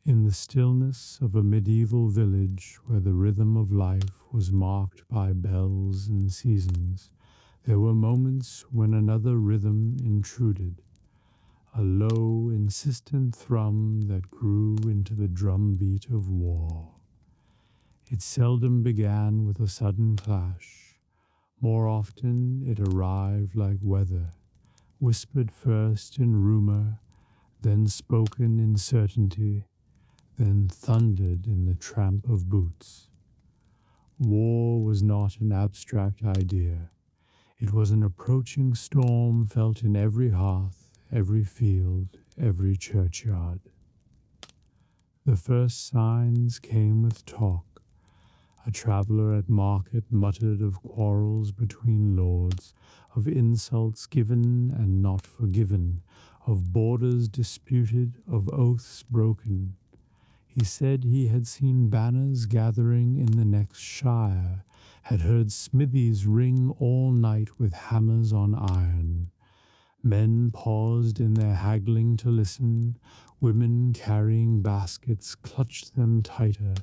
In the stillness of a medieval village where the rhythm of life was marked by bells and seasons, there were moments when another rhythm intruded, a low, insistent thrum that grew into the drumbeat of war. It seldom began with a sudden clash. More often it arrived like weather, whispered first in rumor, then spoken in certainty, then thundered in the tramp of boots. War was not an abstract idea. It was an approaching storm felt in every hearth, every field, every churchyard. The first signs came with talk. A traveller at market muttered of quarrels between lords, of insults given and not forgiven, of borders disputed, of oaths broken. He said he had seen banners gathering in the next shire, had heard smithies ring all night with hammers on iron. Men paused in their haggling to listen, women carrying baskets clutched them tighter.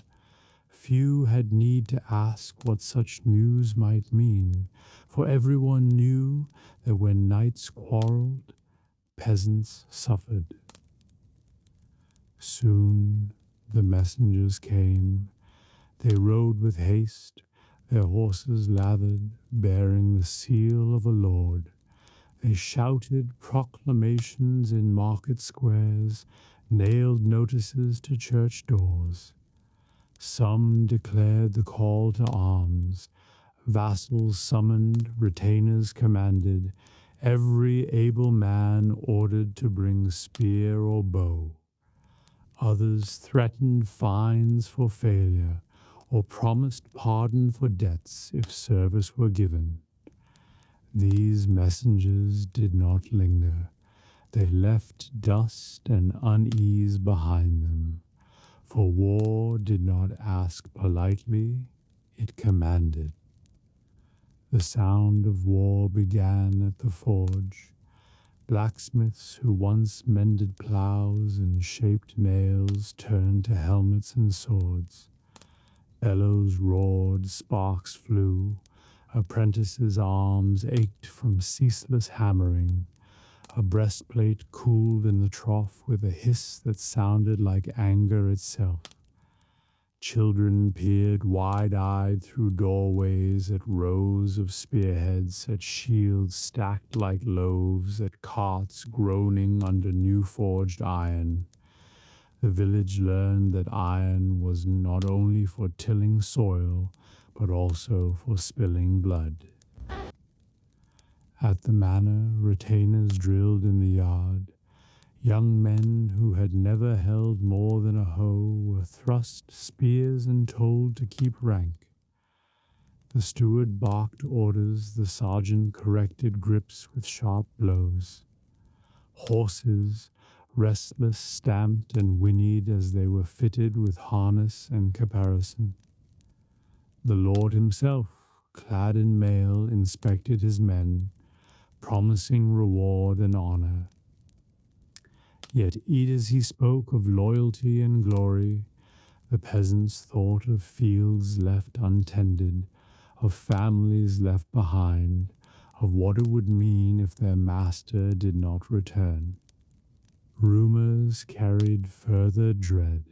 Few had need to ask what such news might mean, for everyone knew that when knights quarreled, peasants suffered. Soon the messengers came. They rode with haste, their horses lathered, bearing the seal of a lord. They shouted proclamations in market squares, nailed notices to church doors. Some declared the call to arms. Vassals summoned, retainers commanded, every able man ordered to bring spear or bow. Others threatened fines for failure, or promised pardon for debts if service were given. These messengers did not linger. They left dust and unease behind them. For war did not ask politely, it commanded. The sound of war began at the forge. Blacksmiths who once mended plows and shaped nails turned to helmets and swords. Bellows roared, sparks flew. Apprentices' arms ached from ceaseless hammering. A breastplate cooled in the trough with a hiss that sounded like anger itself. Children peered wide-eyed through doorways at rows of spearheads, at shields stacked like loaves, at carts groaning under new-forged iron. The village learned that iron was not only for tilling soil, but also for spilling blood. At the manor, retainers drilled in the yard. Young men who had never held more than a hoe were thrust spears and told to keep rank. The steward barked orders, the sergeant corrected grips with sharp blows. Horses, restless, stamped and whinnied as they were fitted with harness and caparison. The lord himself, clad in mail, inspected his men, promising reward and honor. Yet eat as he spoke of loyalty and glory, the peasants thought of fields left untended, of families left behind, of what it would mean if their master did not return. Rumors carried further dread.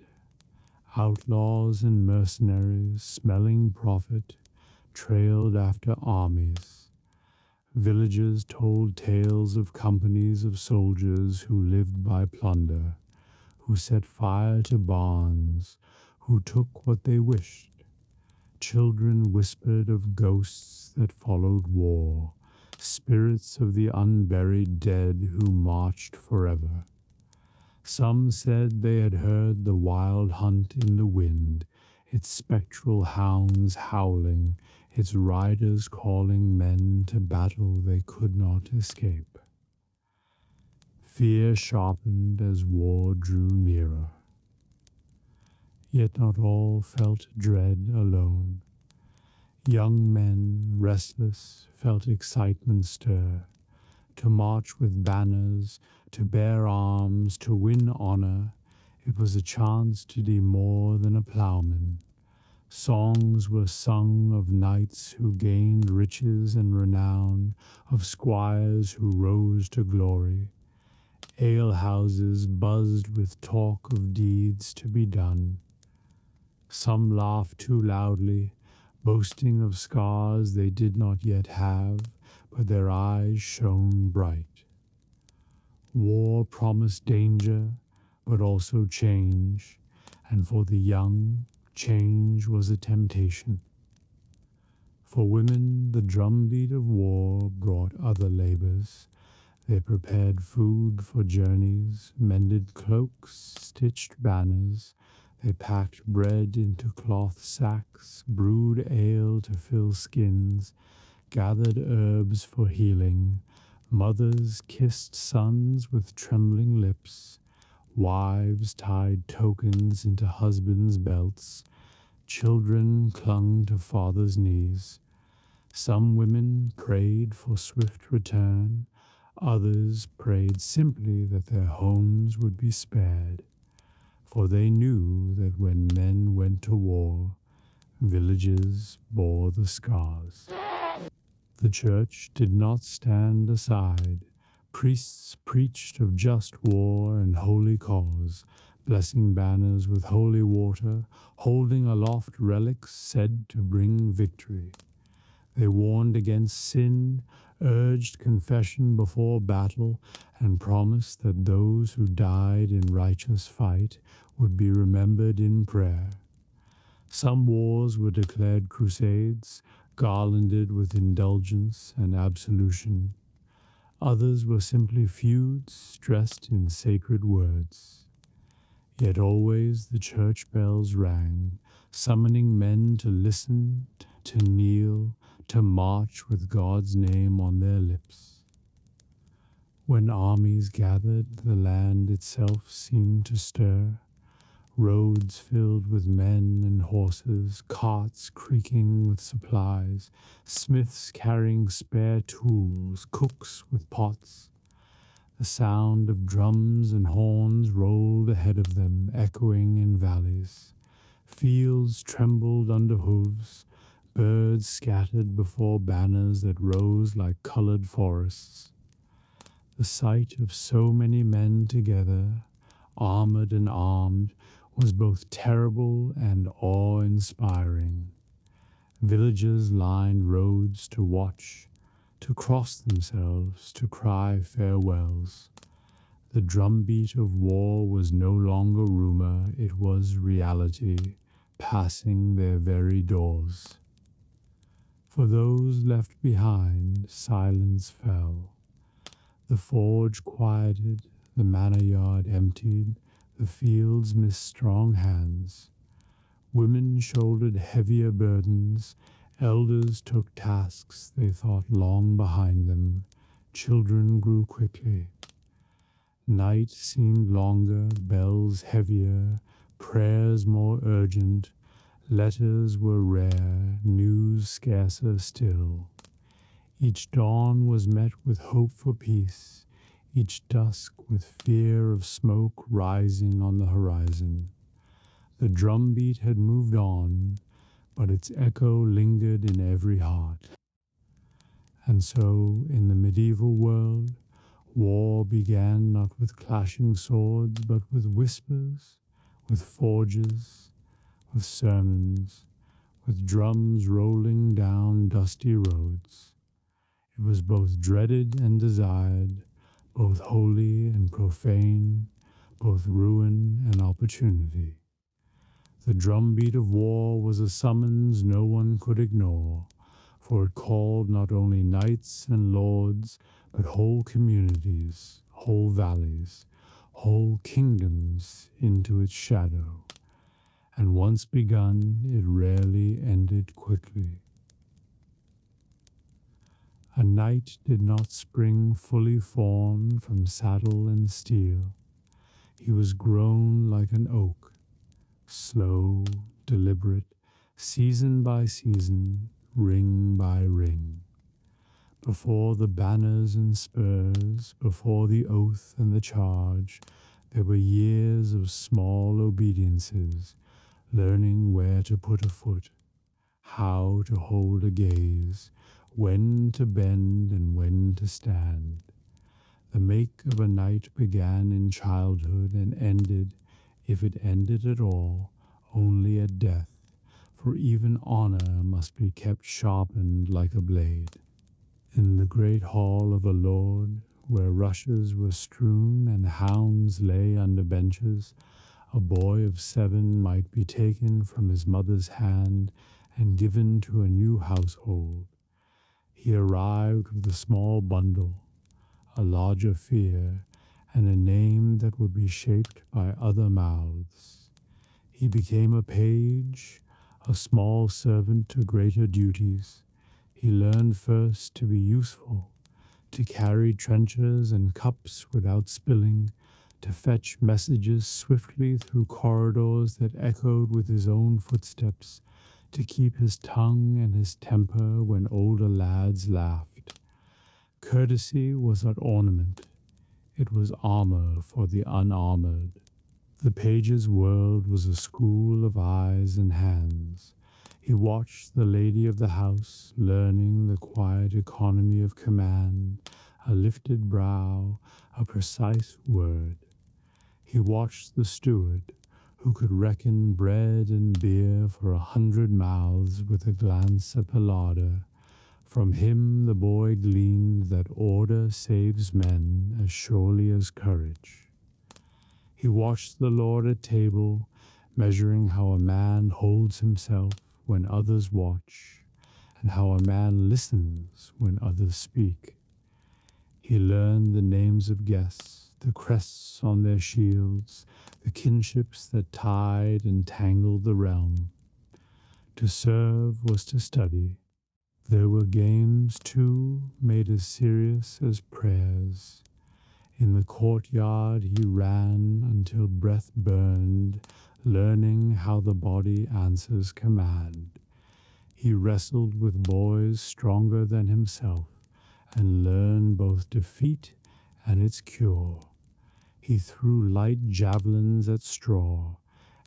Outlaws and mercenaries, smelling profit, trailed after armies. Villagers told tales of companies of soldiers who lived by plunder, who set fire to barns, who took what they wished. Children whispered of ghosts that followed war, spirits of the unburied dead who marched forever. Some said they had heard the wild hunt in the wind, its spectral hounds howling, its riders calling men to battle they could not escape. Fear sharpened as war drew nearer. Yet not all felt dread alone. Young men, restless, felt excitement stir. To march with banners, to bear arms, to win honor, It was a chance to be more than a plowman. Songs were sung of knights who gained riches and renown, of squires who rose to glory. Alehouses buzzed with talk of deeds to be done. Some laughed too loudly, boasting of scars they did not yet have, but their eyes shone bright. War promised danger, but also change, and for the young, change was a temptation. For women, the drumbeat of war brought other labors. They prepared food for journeys, mended cloaks, stitched banners. They packed bread into cloth sacks, brewed ale to fill skins, gathered herbs for healing. Mothers kissed sons with trembling lips. Wives tied tokens into husbands' belts. Children clung to fathers' knees. Some women prayed for swift return. Others prayed simply that their homes would be spared. For they knew that when men went to war, villages bore the scars. The church did not stand aside. Priests preached of just war and holy cause, blessing banners with holy water, holding aloft relics said to bring victory. They warned against sin, urged confession before battle, and promised that those who died in righteous fight would be remembered in prayer. Some wars were declared crusades, garlanded with indulgence and absolution. Others were simply feuds dressed in sacred words. Yet always the church bells rang, summoning men to listen, to kneel, to march with God's name on their lips. When armies gathered, the land itself seemed to stir. Roads filled with men and horses, carts creaking with supplies, smiths carrying spare tools, cooks with pots. The sound of drums and horns rolled ahead of them, echoing in valleys. Fields trembled under hooves, birds scattered before banners that rose like colored forests. The sight of so many men together, armored and armed, was both terrible and awe-inspiring. Villagers lined roads to watch, to cross themselves, to cry farewells. The drumbeat of war was no longer rumor, it was reality, passing their very doors. For those left behind, silence fell. The forge quieted, the manor yard emptied, the fields missed strong hands. Women shouldered heavier burdens. Elders took tasks they thought long behind them. Children grew quickly. Night seemed longer, bells heavier, prayers more urgent. Letters were rare, news scarcer still. Each dawn was met with hope for peace, each dusk with fear of smoke rising on the horizon. The drumbeat had moved on, but its echo lingered in every heart. And so, in the medieval world, war began not with clashing swords, but with whispers, with forges, with sermons, with drums rolling down dusty roads. It was both dreaded and desired, both holy and profane, both ruin and opportunity. The drumbeat of war was a summons no one could ignore, for it called not only knights and lords, but whole communities, whole valleys, whole kingdoms into its shadow. And once begun, it rarely ended quickly. A knight did not spring fully formed from saddle and steel. He was grown like an oak, slow, deliberate, season by season, ring by ring. Before the banners and spurs, before the oath and the charge, There were years of small obediences, learning where to put a foot, how to hold a gaze, when to bend and when to stand. The make of a knight began in childhood and ended, if it ended at all, only at death, for even honor must be kept sharpened like a blade. In the great hall of a lord, where rushes were strewn and hounds lay under benches, a boy of 7 might be taken from his mother's hand and given to a new household. He arrived with a small bundle, a larger fear, and a name that would be shaped by other mouths. He became a page, a small servant to greater duties. He learned first to be useful, to carry trenchers and cups without spilling, to fetch messages swiftly through corridors that echoed with his own footsteps, to keep his tongue and his temper when older lads laughed. Courtesy was not ornament, it was armor for the unarmored. The page's world was a school of eyes and hands. He watched the lady of the house, learning the quiet economy of command, a lifted brow, a precise word. He watched the steward, who could reckon bread and beer for 100 mouths with a glance at the larder. From him the boy gleaned that order saves men as surely as courage. He watched the lord at table, measuring how a man holds himself when others watch, and how a man listens when others speak. He learned the names of guests, the crests on their shields, the kinships that tied and tangled the realm. To serve was to study. There were games, too, made as serious as prayers. In the courtyard he ran until breath burned, learning how the body answers command. He wrestled with boys stronger than himself, and learned both defeat and its cure. He threw light javelins at straw,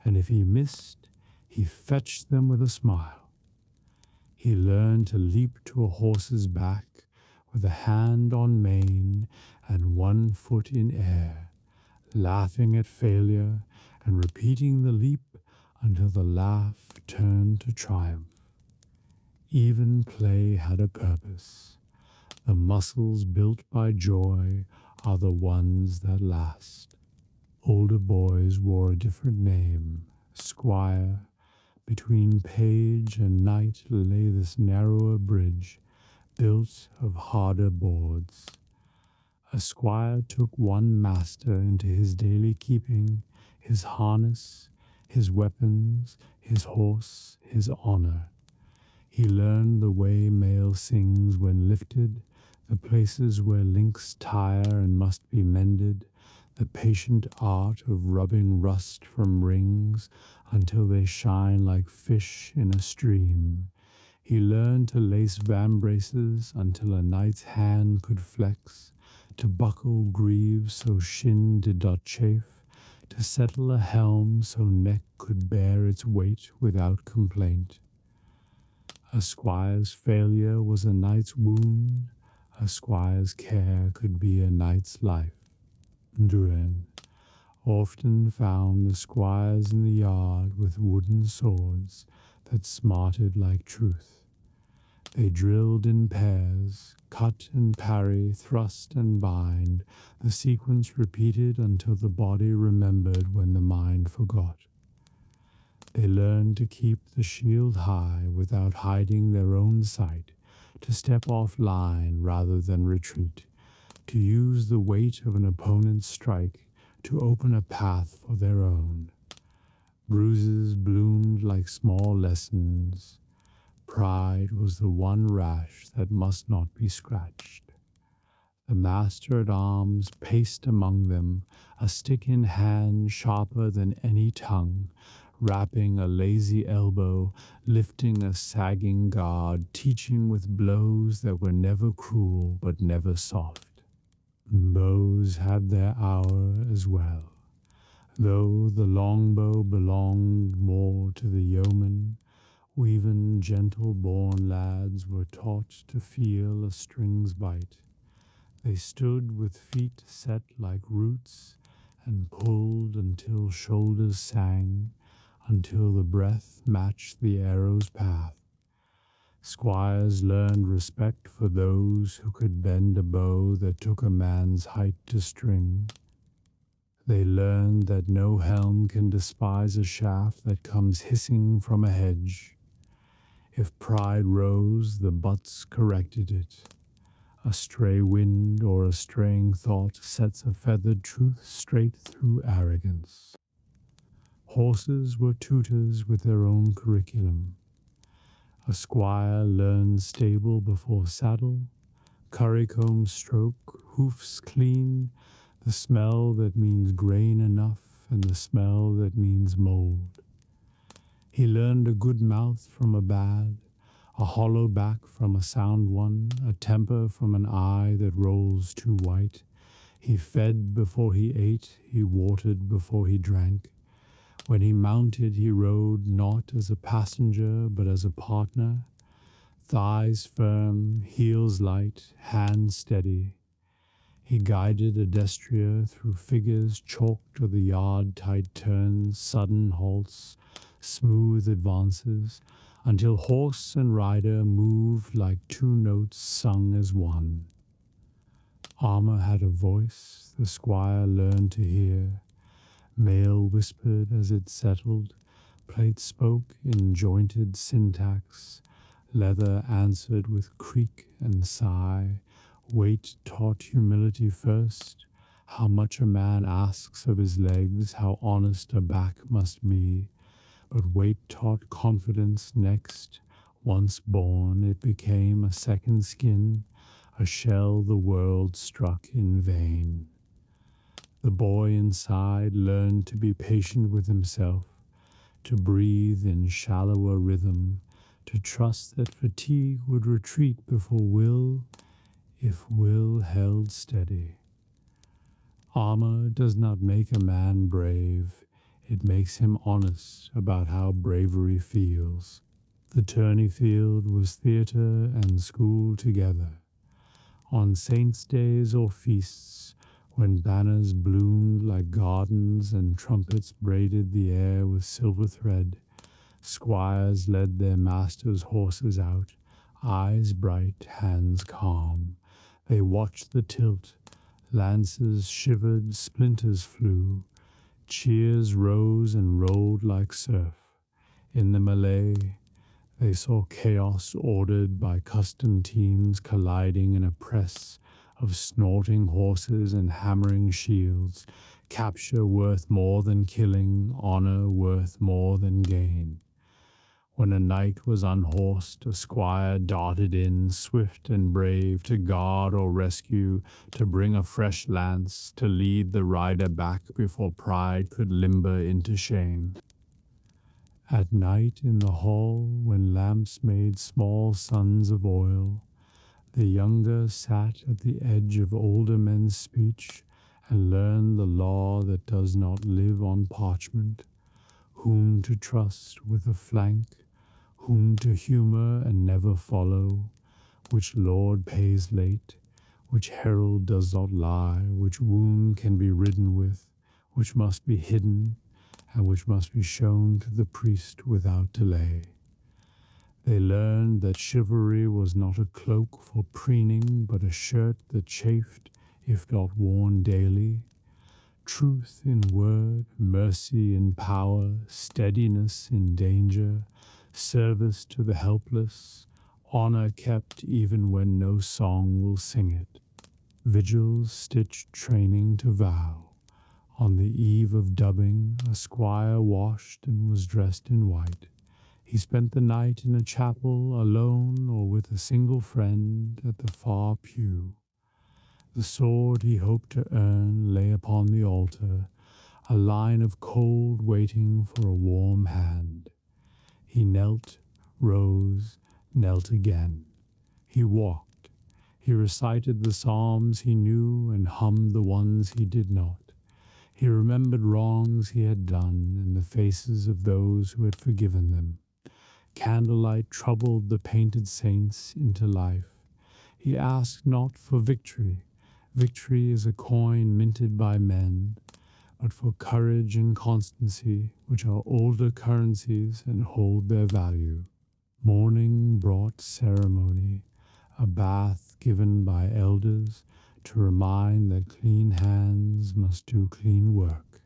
and if he missed, he fetched them with a smile. He learned to leap to a horse's back with a hand on mane and 1 foot in air, laughing at failure and repeating the leap until the laugh turned to triumph. Even play had a purpose. The muscles built by joy are the ones that last. Older boys wore a different name, squire. Between page and knight lay this narrower bridge, built of harder boards. A squire took one master into his daily keeping, his harness, his weapons, his horse, his honor. He learned the way mail sings when lifted, the places where links tire and must be mended, the patient art of rubbing rust from rings until they shine like fish in a stream. He learned to lace vambraces until a knight's hand could flex, to buckle greaves so shin did not chafe, to settle a helm so neck could bear its weight without complaint. A squire's failure was a knight's wound, a squire's care could be a knight's life. Druin often found the squires in the yard with wooden swords that smarted like truth. They drilled in pairs, cut and parry, thrust and bind, the sequence repeated until the body remembered when the mind forgot. They learned to keep the shield high without hiding their own sight, to step off line rather than retreat, to use the weight of an opponent's strike to open a path for their own. Bruises bloomed like small lessons. Pride was the one rash that must not be scratched. The master-at-arms paced among them, a stick in hand sharper than any tongue, rapping a lazy elbow, lifting a sagging guard, teaching with blows that were never cruel but never soft. Bows had their hour as well. Though the longbow belonged more to the yeoman, even gentle-born lads were taught to feel a string's bite. They stood with feet set like roots and pulled until shoulders sang, until the breath matched the arrow's path. Squires learned respect for those who could bend a bow that took a man's height to string. They learned that no helm can despise a shaft that comes hissing from a hedge. If pride rose, the butts corrected it. A stray wind or a straying thought sets a feathered truth straight through arrogance. Horses were tutors with their own curriculum. A squire learned stable before saddle, currycomb stroke, hoofs clean, the smell that means grain enough and the smell that means mold. He learned a good mouth from a bad, a hollow back from a sound one, a temper from an eye that rolls too white. He fed before he ate, he watered before he drank. When he mounted, he rode not as a passenger, but as a partner. Thighs firm, heels light, hands steady. He guided a destrier through figures chalked to the yard-tight turns, sudden halts, smooth advances, until horse and rider moved like two notes sung as one. Armor had a voice the squire learned to hear. Mail whispered as it settled, plate spoke in jointed syntax, leather answered with creak and sigh, weight taught humility first, how much a man asks of his legs, how honest a back must be, but weight taught confidence next. Once born, it became a second skin, a shell the world struck in vain. The boy inside learned to be patient with himself, to breathe in shallower rhythm, to trust that fatigue would retreat before will, if will held steady. Armor does not make a man brave, it makes him honest about how bravery feels. The tourney field was theatre and school together. On saints' days or feasts, when banners bloomed like gardens and trumpets braided the air with silver thread, squires led their masters' horses out, eyes bright, hands calm. They watched the tilt, lances shivered, splinters flew, cheers rose and rolled like surf. In the melee, they saw chaos ordered by custom teams colliding in a press of snorting horses and hammering shields, capture worth more than killing, honor worth more than gain. When a knight was unhorsed, a squire darted in, swift and brave, to guard or rescue, to bring a fresh lance, to lead the rider back before pride could limber into shame. At night in the hall, when lamps made small suns of oil, the younger sat at the edge of older men's speech and learned the law that does not live on parchment, whom to trust with a flank, whom to humor and never follow, which lord pays late, which herald does not lie, which wound can be ridden with, which must be hidden, and which must be shown to the priest without delay. They learned that chivalry was not a cloak for preening, but a shirt that chafed, if not worn daily. Truth in word, mercy in power, steadiness in danger, service to the helpless, honor kept even when no song will sing it. Vigils stitched training to vow. On the eve of dubbing, a squire washed and was dressed in white. He spent the night in a chapel, alone or with a single friend at the far pew. The sword he hoped to earn lay upon the altar, a line of cold waiting for a warm hand. He knelt, rose, knelt again. He walked. He recited the psalms he knew and hummed the ones he did not. He remembered wrongs he had done and the faces of those who had forgiven them. Candlelight troubled the painted saints into life. He asked not for victory. Victory is a coin minted by men, but for courage and constancy, which are older currencies and hold their value. Morning brought ceremony, a bath given by elders to remind that clean hands must do clean work.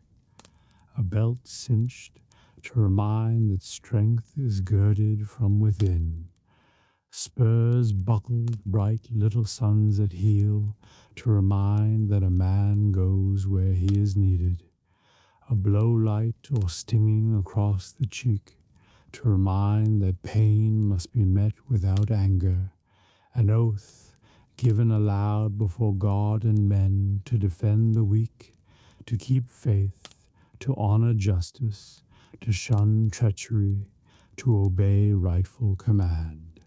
A belt cinched to remind that strength is girded from within. Spurs buckled bright little suns at heel to remind that a man goes where he is needed. A blow light or stinging across the cheek to remind that pain must be met without anger. An oath given aloud before God and men to defend the weak, to keep faith, to honor justice, to shun treachery, to obey rightful command.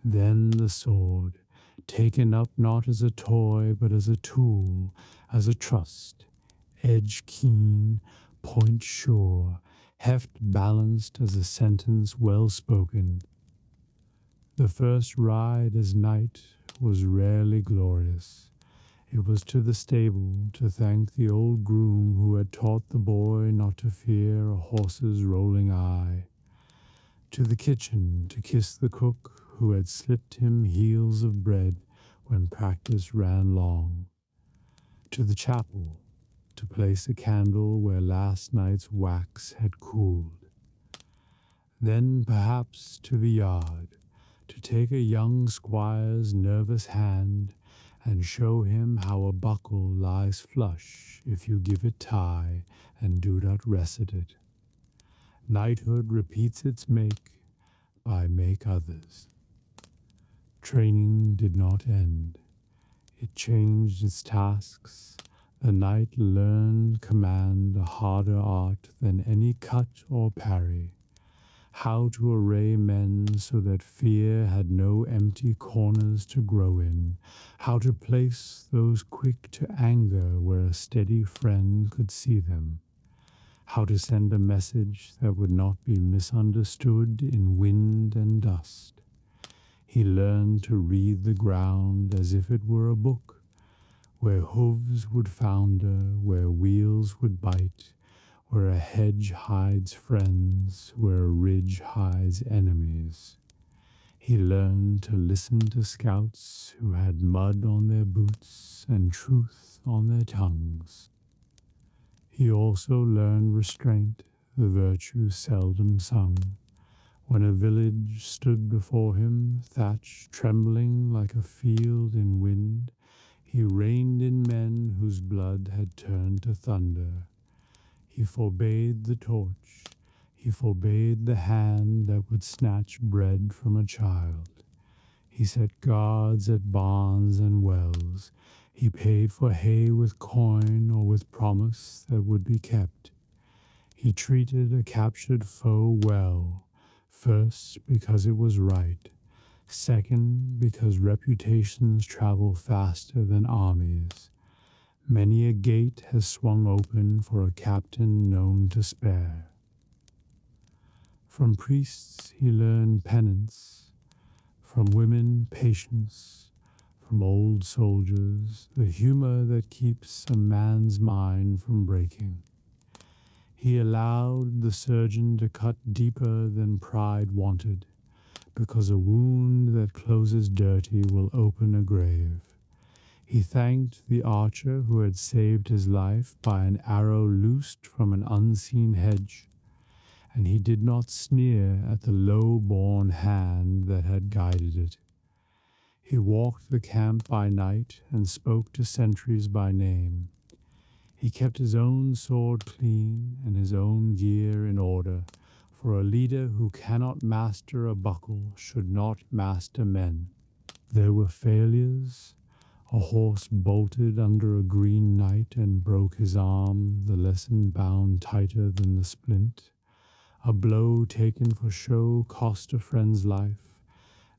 Then the sword, taken up not as a toy but as a tool, as a trust, edge keen, point sure, heft balanced as a sentence well spoken. The first ride as knight was rarely glorious. It was to the stable to thank the old groom who had taught the boy not to fear a horse's rolling eye. To the kitchen to kiss the cook who had slipped him heels of bread when practice ran long. To the chapel to place a candle where last night's wax had cooled. Then perhaps to the yard to take a young squire's nervous hand and show him how a buckle lies flush if you give it tie and do not reset it. Knighthood repeats its make by make others. Training did not end. It changed its tasks. The knight learned command a harder art than any cut or parry. How to array men so that fear had no empty corners to grow in. How to place those quick to anger where a steady friend could see them. How to send a message that would not be misunderstood in wind and dust. He learned to read the ground as if it were a book, where hooves would founder, where wheels would bite, where a hedge hides friends, where a ridge hides enemies. He learned to listen to scouts who had mud on their boots and truth on their tongues. He also learned restraint, the virtue seldom sung. When a village stood before him, thatched, trembling like a field in wind, he reined in men whose blood had turned to thunder. He forbade the torch. He forbade the hand that would snatch bread from a child. He set guards at barns and wells. He paid for hay with coin or with promise that would be kept. He treated a captured foe well, first because it was right, second because reputations travel faster than armies. Many a gate has swung open for a captain known to spare. From priests he learned penance, from women patience, from old soldiers the humor that keeps a man's mind from breaking. He allowed the surgeon to cut deeper than pride wanted, because a wound that closes dirty will open a grave. He thanked the archer who had saved his life by an arrow loosed from an unseen hedge, and he did not sneer at the low-born hand that had guided it. He walked the camp by night and spoke to sentries by name. He kept his own sword clean and his own gear in order, for a leader who cannot master a buckle should not master men. There were failures. A horse bolted under a green knight and broke his arm, the lesson bound tighter than the splint. A blow taken for show cost a friend's life,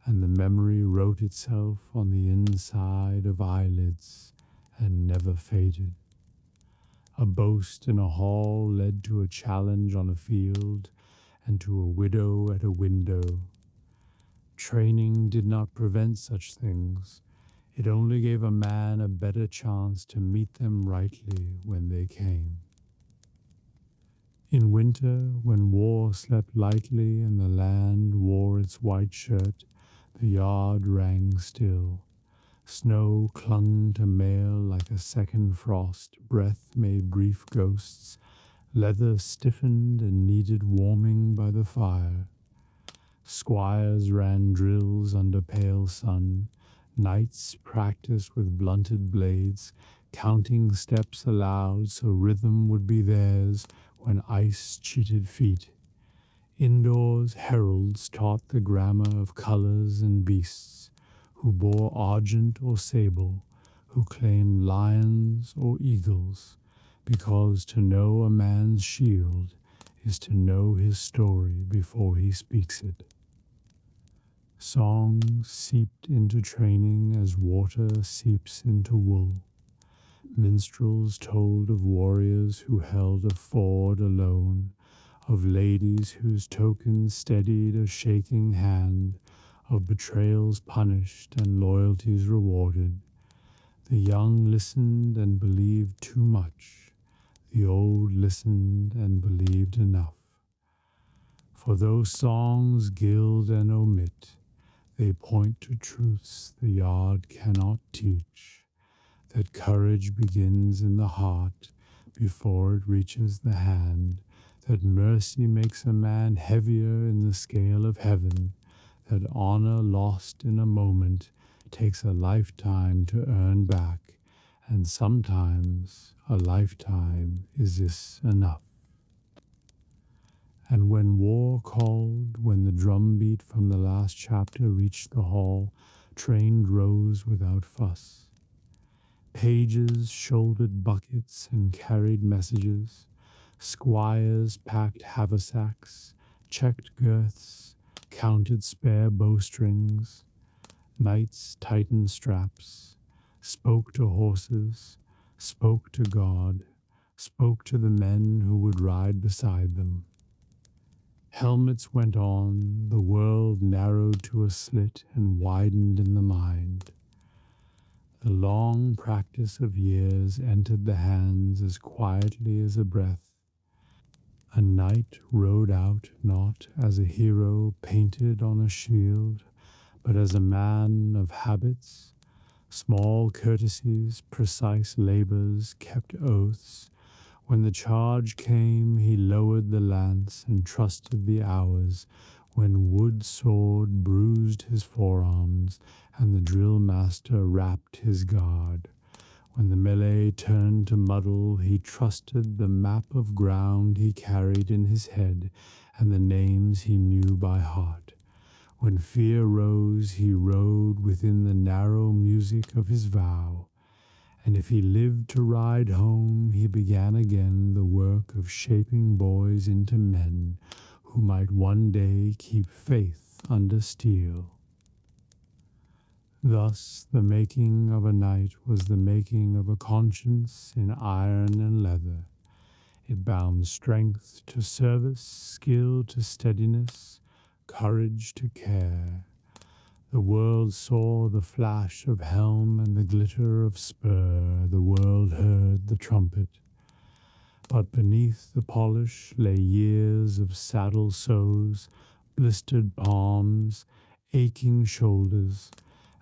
and the memory wrote itself on the inside of eyelids and never faded. A boast in a hall led to a challenge on a field and to a widow at a window. Training did not prevent such things. It only gave a man a better chance to meet them rightly when they came. In winter, when war slept lightly and the land wore its white shirt, the yard rang still. Snow clung to mail like a second frost, breath made brief ghosts, leather stiffened and needed warming by the fire. Squires ran drills under pale sun, knights practiced with blunted blades, counting steps aloud so rhythm would be theirs when ice cheated feet. Indoors, heralds taught the grammar of colors and beasts, who bore argent or sable, who claimed lions or eagles, because to know a man's shield is to know his story before he speaks it. Song seeped into training as water seeps into wool. Minstrels told of warriors who held a ford alone, of ladies whose tokens steadied a shaking hand, of betrayals punished and loyalties rewarded. The young listened and believed too much. The old listened and believed enough. For though songs gild and omit, they point to truths the yard cannot teach, that courage begins in the heart before it reaches the hand, that mercy makes a man heavier in the scale of heaven, that honor lost in a moment takes a lifetime to earn back, and sometimes a lifetime is this enough. And when war called, when the drumbeat from the last chapter reached the hall, trained rose without fuss. Pages shouldered buckets and carried messages. Squires packed haversacks, checked girths, counted spare bowstrings. Knights tightened straps, spoke to horses, spoke to God, spoke to the men who would ride beside them. Helmets went on, the world narrowed to a slit and widened in the mind. The long practice of years entered the hands as quietly as a breath. A knight rode out not as a hero painted on a shield, but as a man of habits, small courtesies, precise labors, kept oaths. When the charge came, he lowered the lance and trusted the hours, when wood sword bruised his forearms and the drill master rapped his guard. When the melee turned to muddle, he trusted the map of ground he carried in his head and the names he knew by heart. When fear rose, he rode within the narrow music of his vow. And if he lived to ride home, he began again the work of shaping boys into men who might one day keep faith under steel. Thus the making of a knight was the making of a conscience in iron and leather. It bound strength to service, skill to steadiness, courage to care. The world saw the flash of helm and the glitter of spur. The world heard the trumpet. But beneath the polish lay years of saddle sows, blistered palms, aching shoulders,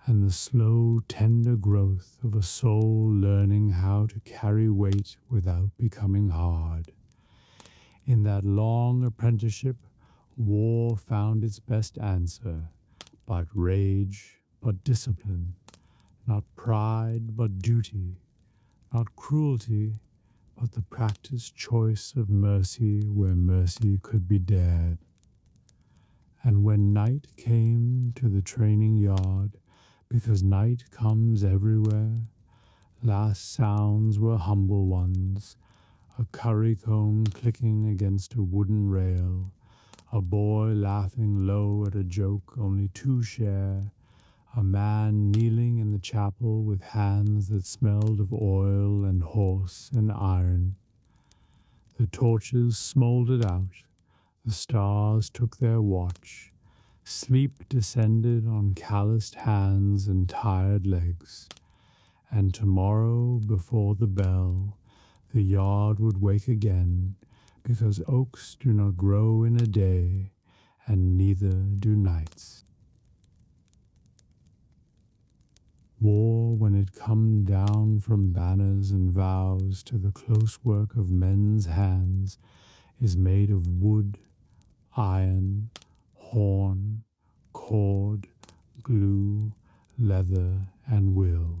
and the slow, tender growth of a soul learning how to carry weight without becoming hard. In that long apprenticeship, war found its best answer. Not rage, but discipline, not pride, but duty, not cruelty, but the practiced choice of mercy where mercy could be dared. And when night came to the training yard, because night comes everywhere, last sounds were humble ones, a currycomb clicking against a wooden rail, a boy laughing low at a joke only two share, a man kneeling in the chapel with hands that smelled of oil and horse and iron. The torches smouldered out, the stars took their watch, sleep descended on calloused hands and tired legs, and tomorrow before the bell the yard would wake again, because oaks do not grow in a day, and neither do nights. War, when it come down from banners and vows to the close work of men's hands, is made of wood, iron, horn, cord, glue, leather, and will.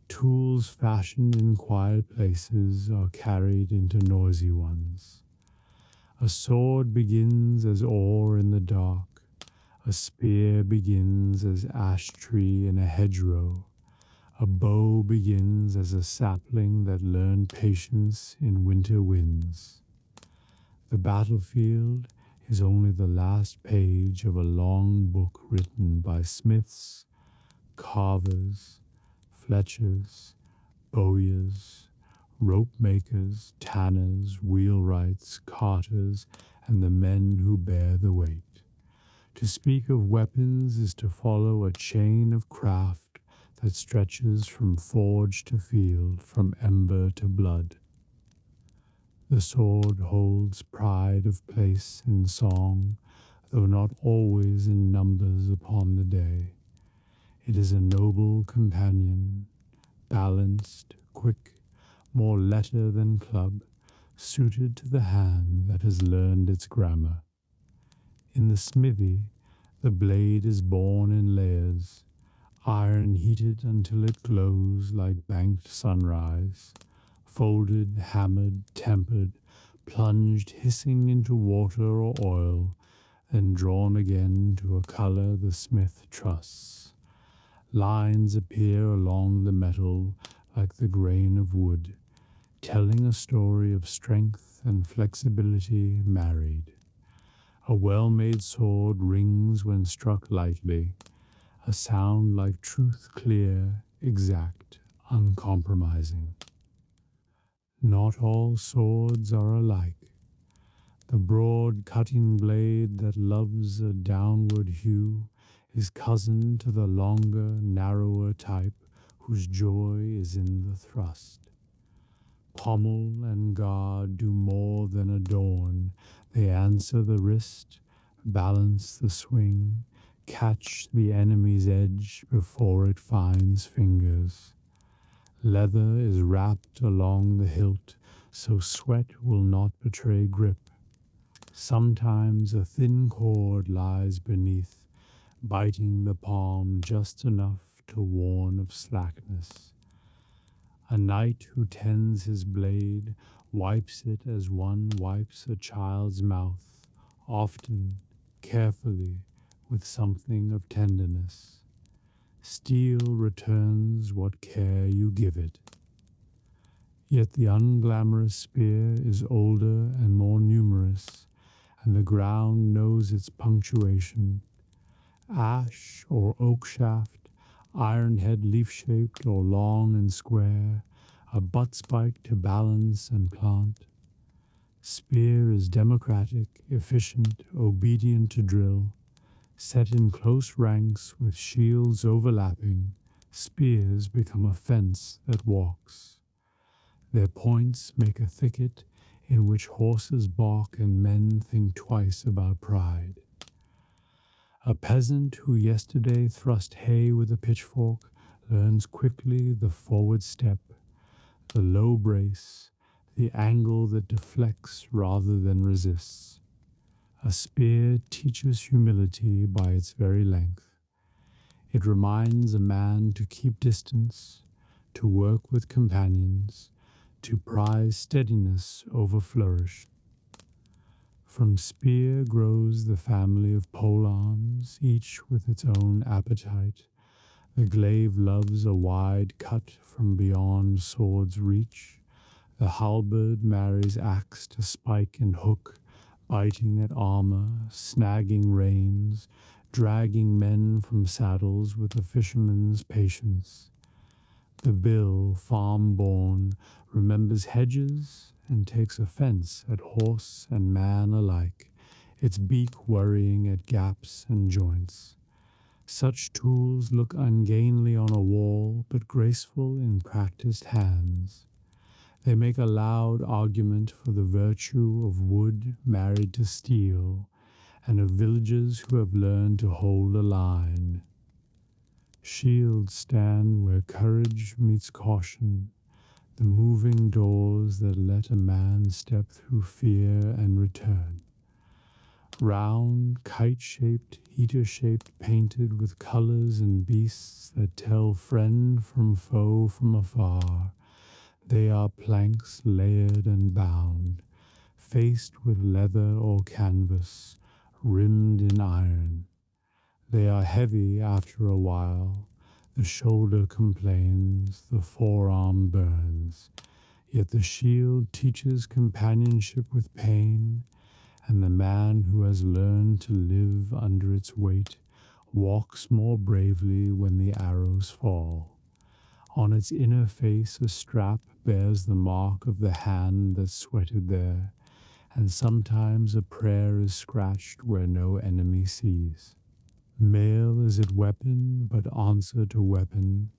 Tools fashioned in quiet places are carried into noisy ones. A sword begins as ore in the dark. A spear begins as ash tree in a hedgerow. A bow begins as a sapling that learned patience in winter winds. The battlefield is only the last page of a long book written by smiths, carvers, fletchers, bowyers, rope makers, tanners, wheelwrights, carters, and the men who bear the weight. To speak of weapons is to follow a chain of craft that stretches from forge to field, from ember to blood. The sword holds pride of place in song, though not always in numbers upon the day. It is a noble companion, balanced, quick, more letter than club, suited to the hand that has learned its grammar. In the smithy, the blade is born in layers, iron heated until it glows like banked sunrise, folded, hammered, tempered, plunged hissing into water or oil, then drawn again to a color the smith trusts. Lines appear along the metal like the grain of wood, telling a story of strength and flexibility married. A well-made sword rings when struck lightly, a sound like truth clear, exact, uncompromising. Not all swords are alike. The broad cutting blade that loves a downward hue is cousin to the longer, narrower type whose joy is in the thrust. Pommel and guard do more than adorn. They answer the wrist, balance the swing, catch the enemy's edge before it finds fingers. Leather is wrapped along the hilt, so sweat will not betray grip. Sometimes a thin cord lies beneath, biting the palm just enough to warn of slackness. A knight who tends his blade wipes it as one wipes a child's mouth, often, carefully, with something of tenderness. Steel returns what care you give it. Yet the unglamorous spear is older and more numerous, and the ground knows its punctuation. Ash or oak shaft, iron head leaf-shaped or long and square, a butt spike to balance and plant. Spear is democratic, efficient, obedient to drill. Set in close ranks with shields overlapping, spears become a fence that walks. Their points make a thicket in which horses balk and men think twice about pride. A peasant who yesterday thrust hay with a pitchfork learns quickly the forward step, the low brace, the angle that deflects rather than resists. A spear teaches humility by its very length. It reminds a man to keep distance, to work with companions, to prize steadiness over flourish. From spear grows the family of polearms, each with its own appetite. The glaive loves a wide cut from beyond sword's reach. The halberd marries axe to spike and hook, biting at armor, snagging reins, dragging men from saddles with a fisherman's patience. The bill, farm-born, remembers hedges and takes offense at horse and man alike, its beak worrying at gaps and joints. Such tools look ungainly on a wall, but graceful in practiced hands. They make a loud argument for the virtue of wood married to steel, and of villagers who have learned to hold a line. Shields stand where courage meets caution, the moving doors that let a man step through fear and return. Round, kite-shaped, heater-shaped, painted with colors and beasts that tell friend from foe from afar, they are planks layered and bound, faced with leather or canvas, rimmed in iron. They are heavy after a while. The shoulder complains, the forearm burns. Yet the shield teaches companionship with pain, and the man who has learned to live under its weight walks more bravely when the arrows fall. On its inner face a strap bears the mark of the hand that sweated there, and sometimes a prayer is scratched where no enemy sees. Mail is its weapon, but answer to weapon,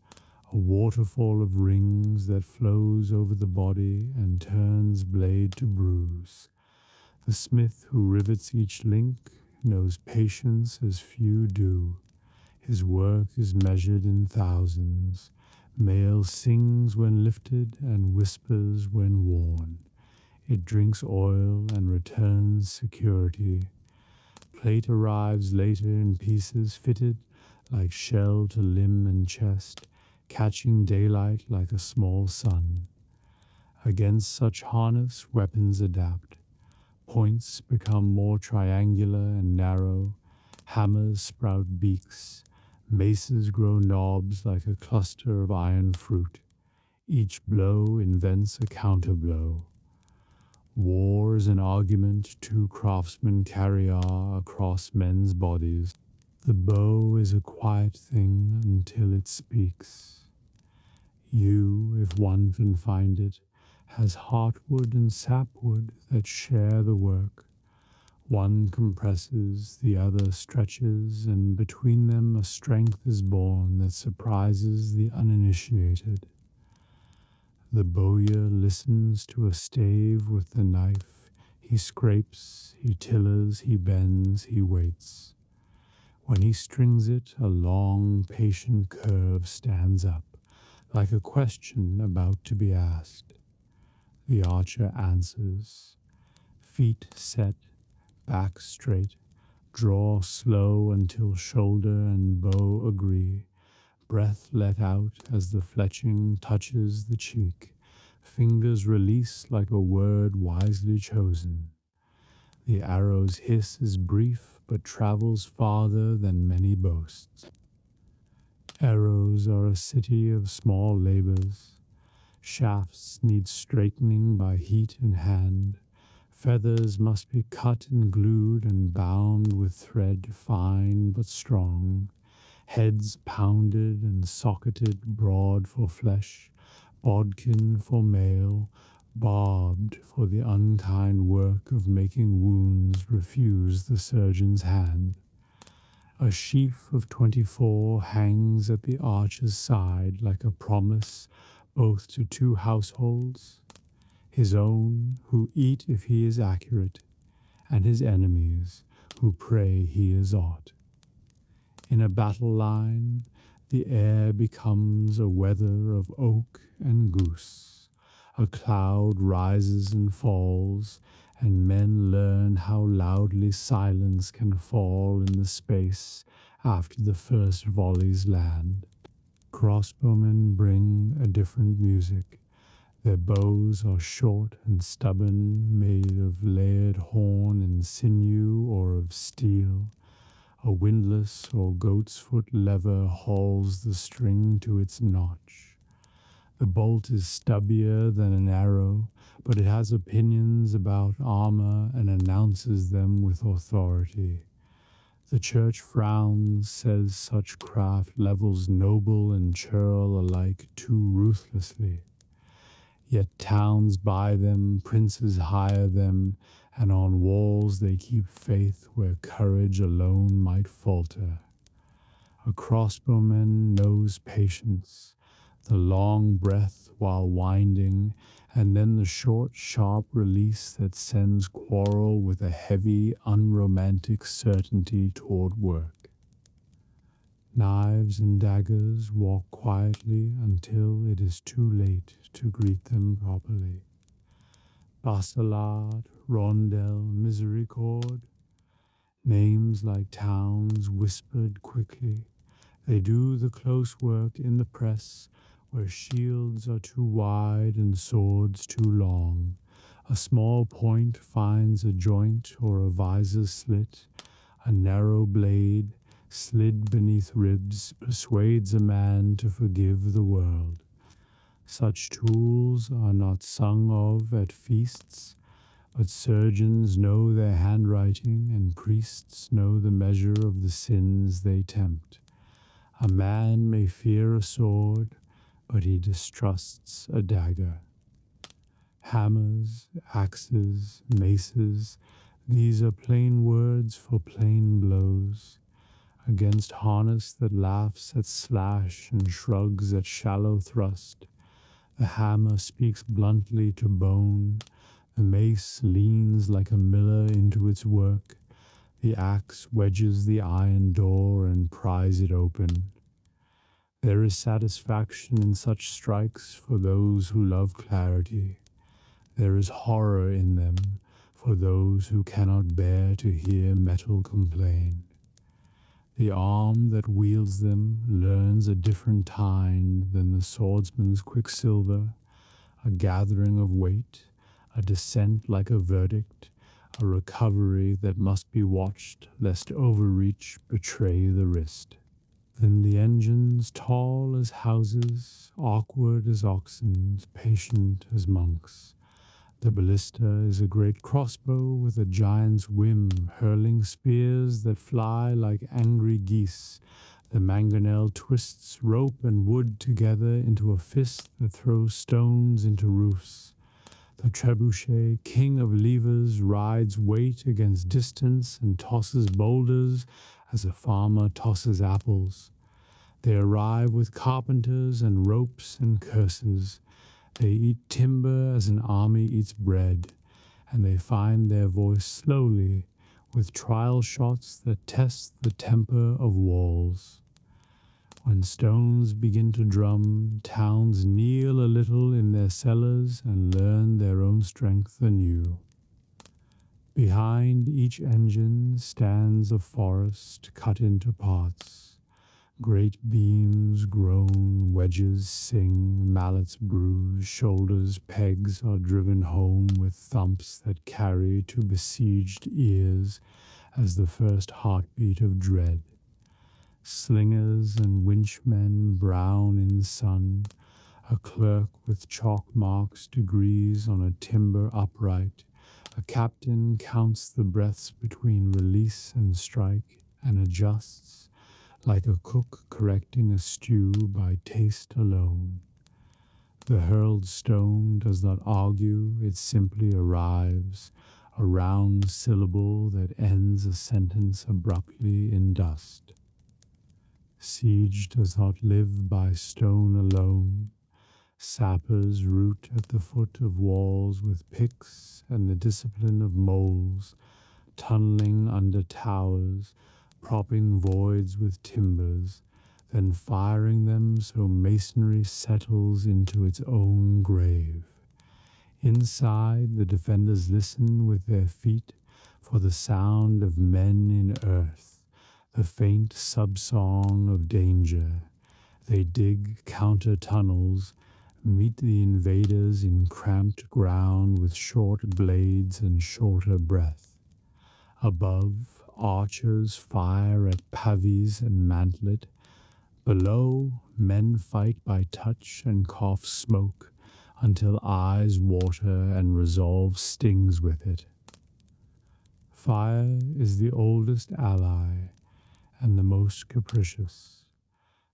a waterfall of rings that flows over the body and turns blade to bruise. The smith who rivets each link knows patience as few do. His work is measured in thousands. Mail sings when lifted and whispers when worn. It drinks oil and returns security. Plate arrives later in pieces fitted like shell to limb and chest, catching daylight like a small sun. Against such harness, weapons adapt. Points become more triangular and narrow. Hammers sprout beaks. Maces grow knobs like a cluster of iron fruit. Each blow invents a counterblow. War is an argument two craftsmen carry across men's bodies. The bow is a quiet thing until it speaks. Yew, if one can find it, has heartwood and sapwood that share the work. One compresses, the other stretches, and between them a strength is born that surprises the uninitiated. The bowyer listens to a stave with the knife. He scrapes, he tillers, he bends, he waits. When he strings it, a long, patient curve stands up, like a question about to be asked. The archer answers. Feet set, back straight, draw slow until shoulder and bow agree. Breath let out as the fletching touches the cheek. Fingers release like a word wisely chosen. The arrow's hiss is brief, but travels farther than many boasts. Arrows are a city of small labors. Shafts need straightening by heat and hand. Feathers must be cut and glued and bound with thread fine but strong. Heads pounded and socketed broad for flesh, bodkin for mail, barbed for the unkind work of making wounds refuse the surgeon's hand. A sheaf of 24 hangs at the archer's side like a promise both to two households, his own, who eat if he is accurate, and his enemies, who pray he is aught. In a battle line, the air becomes a weather of oak and goose. A cloud rises and falls, and men learn how loudly silence can fall in the space after the first volleys land. Crossbowmen bring a different music. Their bows are short and stubborn, made of layered horn and sinew or of steel. A windlass or goat's foot lever hauls the string to its notch. The bolt is stubbier than an arrow, but it has opinions about armor and announces them with authority. The church frowns, says such craft levels noble and churl alike too ruthlessly. Yet towns buy them, princes hire them, and on walls they keep faith where courage alone might falter. A crossbowman knows patience, the long breath while winding, and then the short, sharp release that sends quarrel with a heavy, unromantic certainty toward work. Knives and daggers walk quietly until it is too late to greet them properly. Bacelard, Rondel, Misericord, names like towns whispered quickly. They do the close work in the press, where shields are too wide and swords too long. A small point finds a joint or a visor slit. A narrow blade, slid beneath ribs, persuades a man to forgive the world. Such tools are not sung of at feasts, but surgeons know their handwriting, and priests know the measure of the sins they tempt. A man may fear a sword, but he distrusts a dagger. Hammers, axes, maces, these are plain words for plain blows. Against harness that laughs at slash and shrugs at shallow thrust, the hammer speaks bluntly to bone, the mace leans like a miller into its work, the axe wedges the iron door and pries it open. There is satisfaction in such strikes for those who love clarity. There is horror in them for those who cannot bear to hear metal complain. The arm that wields them learns a different tine than the swordsman's quicksilver, a gathering of weight, a descent like a verdict, a recovery that must be watched lest overreach betray the wrist. Then the engines, tall as houses, awkward as oxen, patient as monks. The ballista is a great crossbow with a giant's whim, hurling spears that fly like angry geese. The mangonel twists rope and wood together into a fist that throws stones into roofs. The trebuchet, king of levers, rides weight against distance and tosses boulders as a farmer tosses apples. They arrive with carpenters and ropes and curses. They eat timber as an army eats bread, and they find their voice slowly with trial shots that test the temper of walls. When stones begin to drum, towns kneel a little in their cellars and learn their own strength anew. Behind each engine stands a forest cut into parts. Great beams groan, wedges sing, mallets bruise, shoulders, pegs are driven home with thumps that carry to besieged ears as the first heartbeat of dread. Slingers and winchmen brown in sun, a clerk with chalk marks degrees on a timber upright. A captain counts the breaths between release and strike and adjusts, like a cook correcting a stew by taste alone. The hurled stone does not argue, it simply arrives, a round syllable that ends a sentence abruptly in dust. Siege does not live by stone alone. Sappers root at the foot of walls with picks and the discipline of moles, tunneling under towers, propping voids with timbers, then firing them so masonry settles into its own grave. Inside, the defenders listen with their feet for the sound of men in earth, the faint sub-song of danger. They dig counter tunnels, meet the invaders in cramped ground with short blades and shorter breath. Above, archers fire at pavies and mantlet. Below, men fight by touch and cough smoke until eyes water and resolve stings with it. Fire is the oldest ally and the most capricious.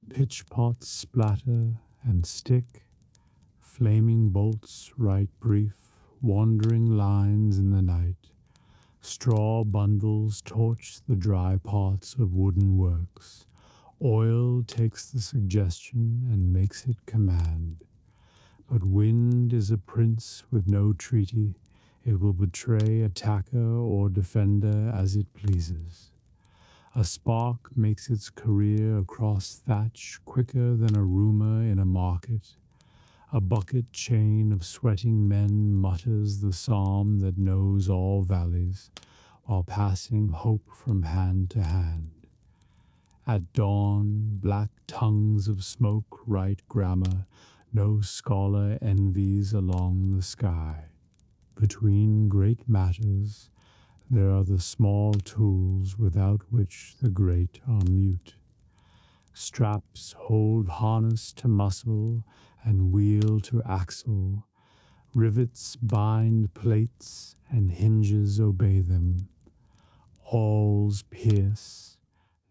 Pitch pots splatter and stick. Flaming bolts write brief, wandering lines in the night. Straw bundles torch the dry parts of wooden works. Oil takes the suggestion and makes it command. But wind is a prince with no treaty. It will betray attacker or defender as it pleases. A spark makes its career across thatch quicker than a rumor in a market. A bucket chain of sweating men mutters the psalm that knows all valleys, while passing hope from hand to hand. At dawn, black tongues of smoke write grammar no scholar envies along the sky. Between great matters, there are the small tools without which the great are mute. Straps hold harness to muscle and wheel to axle. Rivets bind plates and hinges obey them. Awls pierce,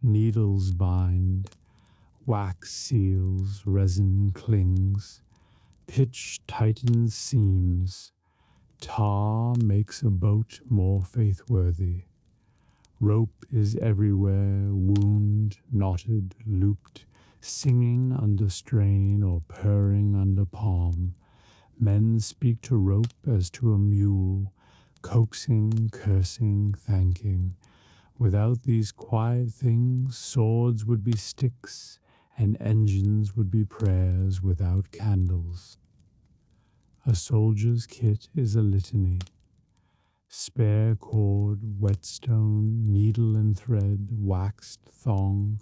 needles bind, wax seals, resin clings, pitch tightens seams, tar makes a boat more faithworthy. Rope is everywhere, wound, knotted, looped, singing under strain or purring under palm. Men speak to rope as to a mule, coaxing, cursing, thanking. Without these quiet things, swords would be sticks, and engines would be prayers without candles. A soldier's kit is a litany. Spare cord, whetstone, needle and thread, waxed thong,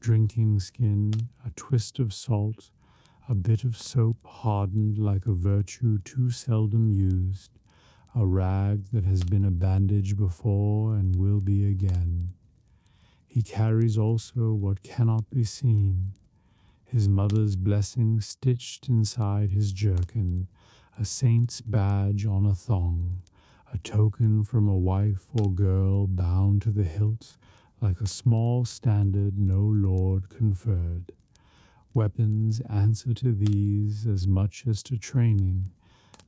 drinking skin, a twist of salt, a bit of soap hardened like a virtue too seldom used, a rag that has been a bandage before and will be again. He carries also what cannot be seen, his mother's blessing stitched inside his jerkin, a saint's badge on a thong, a token from a wife or girl bound to the hilt like a small standard no lord conferred. Weapons answer to these as much as to training.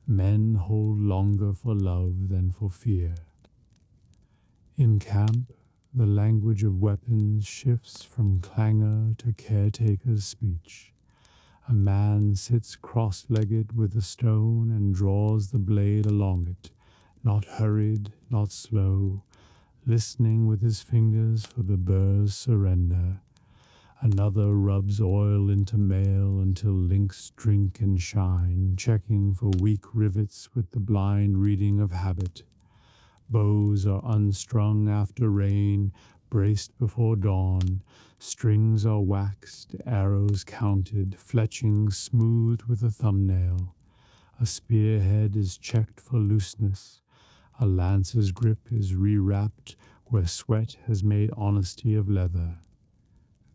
Men hold longer for love than for fear. In camp, the language of weapons shifts from clangor to caretaker's speech. A man sits cross-legged with a stone and draws the blade along it, not hurried, not slow, listening with his fingers for the burr's surrender. Another rubs oil into mail until links drink and shine, checking for weak rivets with the blind reading of habit. Bows are unstrung after rain, braced before dawn. Strings are waxed, arrows counted, fletchings smoothed with a thumbnail. A spearhead is checked for looseness. A lancer's grip is rewrapped where sweat has made honesty of leather.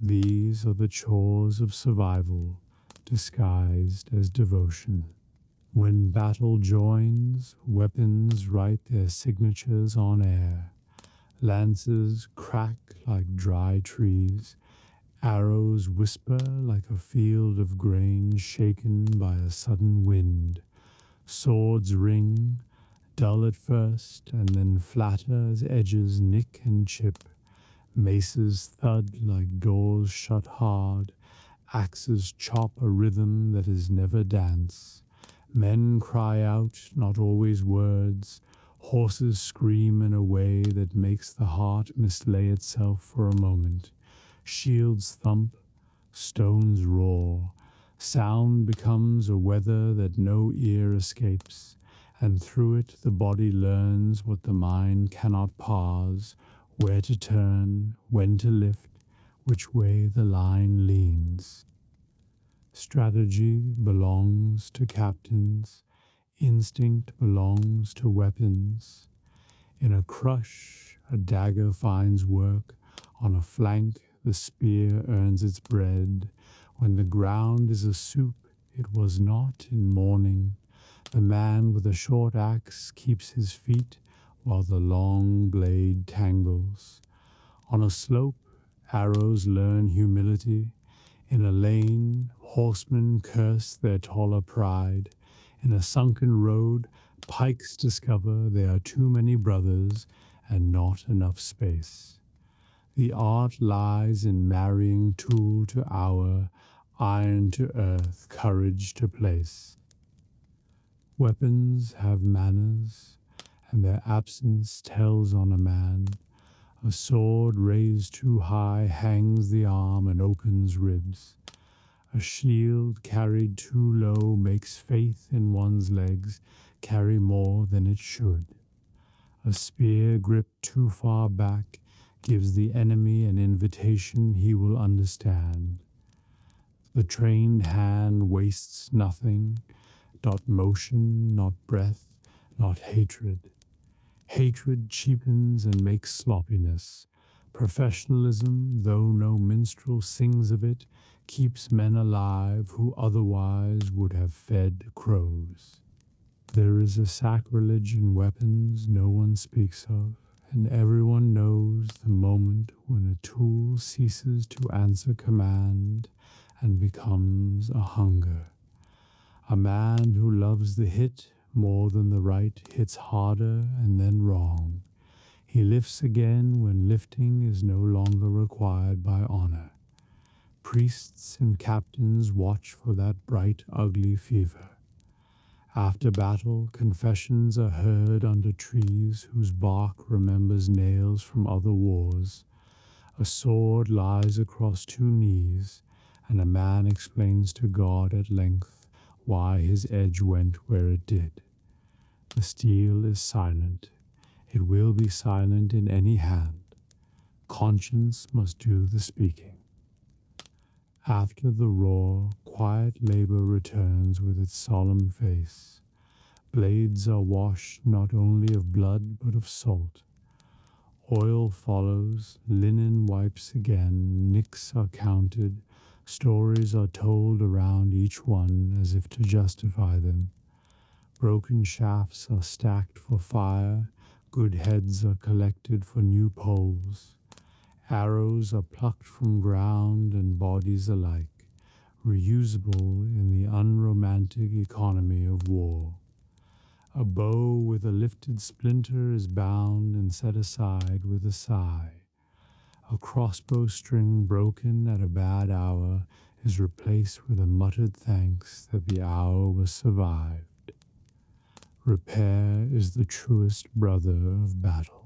These are the chores of survival, disguised as devotion. When battle joins, weapons write their signatures on air. Lances crack like dry trees. Arrows whisper like a field of grain shaken by a sudden wind. Swords ring, dull at first, and then flatter as edges nick and chip. Maces thud like doors shut hard. Axes chop a rhythm that is never dance. Men cry out, not always words. Horses scream in a way that makes the heart mislay itself for a moment. Shields thump, stones roar. Sound becomes a weather that no ear escapes, and through it the body learns what the mind cannot parse, where to turn, when to lift, which way the line leans. Strategy belongs to captains. Instinct belongs to weapons. In a crush, a dagger finds work. On a flank, the spear earns its bread. When the ground is a soup, it was not in mourning. The man with a short axe keeps his feet while the long blade tangles. On a slope, arrows learn humility. In a lane, horsemen curse their taller pride. In a sunken road, pikes discover there are too many brothers and not enough space. The art lies in marrying tool to hour, iron to earth, courage to place. Weapons have manners, and their absence tells on a man. A sword raised too high hangs the arm and opens ribs. A shield carried too low makes faith in one's legs carry more than it should. A spear gripped too far back gives the enemy an invitation he will understand. The trained hand wastes nothing, not motion, not breath, not hatred. Hatred cheapens and makes sloppiness. Professionalism, though no minstrel sings of it, keeps men alive who otherwise would have fed crows. There is a sacrilege in weapons no one speaks of, and everyone knows the moment when a tool ceases to answer command and becomes a hunger. A man who loves the hit more than the right hits harder and then wrong. He lifts again when lifting is no longer required by honor. Priests and captains watch for that bright, ugly fever. After battle, confessions are heard under trees whose bark remembers nails from other wars. A sword lies across two knees, and a man explains to God at length why his edge went where it did. The steel is silent. It will be silent in any hand. Conscience must do the speaking. After the roar, quiet labor returns with its solemn face. Blades are washed not only of blood but of salt. Oil follows, linen wipes again, nicks are counted, stories are told around each one as if to justify them. Broken shafts are stacked for fire, good heads are collected for new poles. Arrows are plucked from ground and bodies alike, reusable in the unromantic economy of war. A bow with a lifted splinter is bound and set aside with a sigh. A crossbow string broken at a bad hour is replaced with a muttered thanks that the hour was survived. Repair is the truest brother of battle.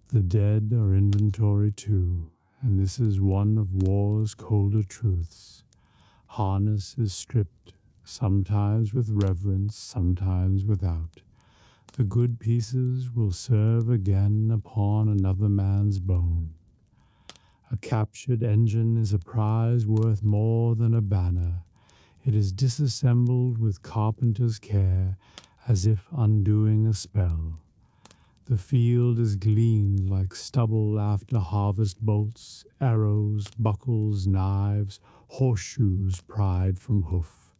The dead are inventory too, and this is one of war's colder truths. Harness is stripped, sometimes with reverence, sometimes without. The good pieces will serve again upon another man's bone. A captured engine is a prize worth more than a banner. It is disassembled with carpenter's care, as if undoing a spell. The field is gleaned like stubble after harvest bolts, arrows, buckles, knives, horseshoes pried from hoof.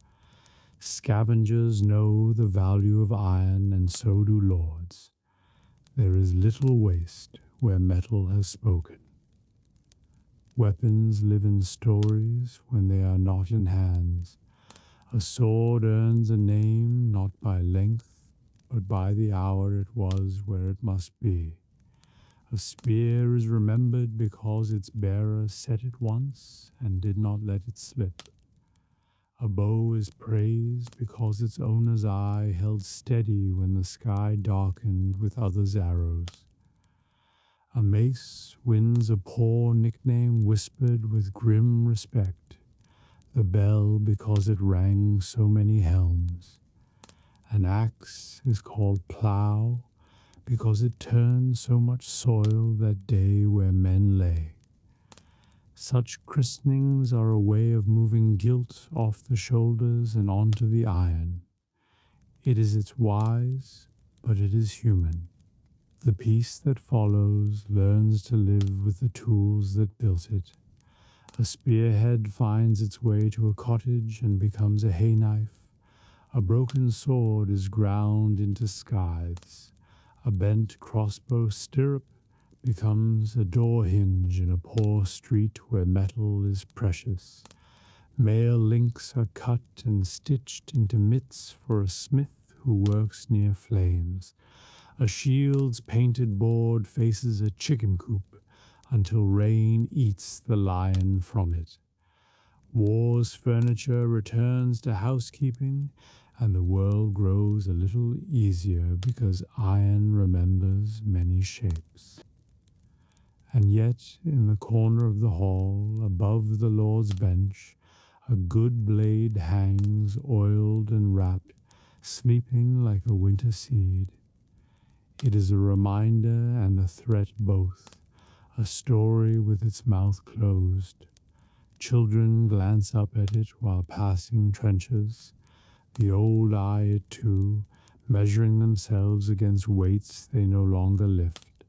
Scavengers know the value of iron, and so do lords. There is little waste where metal has spoken. Weapons live in stories when they are not in hands. A sword earns a name not by length, but by the hour it was where it must be. A spear is remembered because its bearer set it once and did not let it slip. A bow is praised because its owner's eye held steady when the sky darkened with others' arrows. A mace wins a poor nickname whispered with grim respect. The bell because it rang so many helms. An axe is called plough because it turned so much soil that day where men lay. Such christenings are a way of moving guilt off the shoulders and onto the iron. It is its wise, but it is human. The piece that follows learns to live with the tools that built it. A spearhead finds its way to a cottage and becomes a hay knife. A broken sword is ground into scythes. A bent crossbow stirrup becomes a door hinge in a poor street where metal is precious. Male links are cut and stitched into mitts for a smith who works near flames. A shield's painted board faces a chicken coop until rain eats the lion from it. War's furniture returns to housekeeping, and the world grows a little easier because iron remembers many shapes. And yet, in the corner of the hall, above the Lord's bench, a good blade hangs, oiled and wrapped, sleeping like a winter seed. It is a reminder and a threat both, a story with its mouth closed. Children glance up at it while passing trenches. The old eye it too, measuring themselves against weights they no longer lift.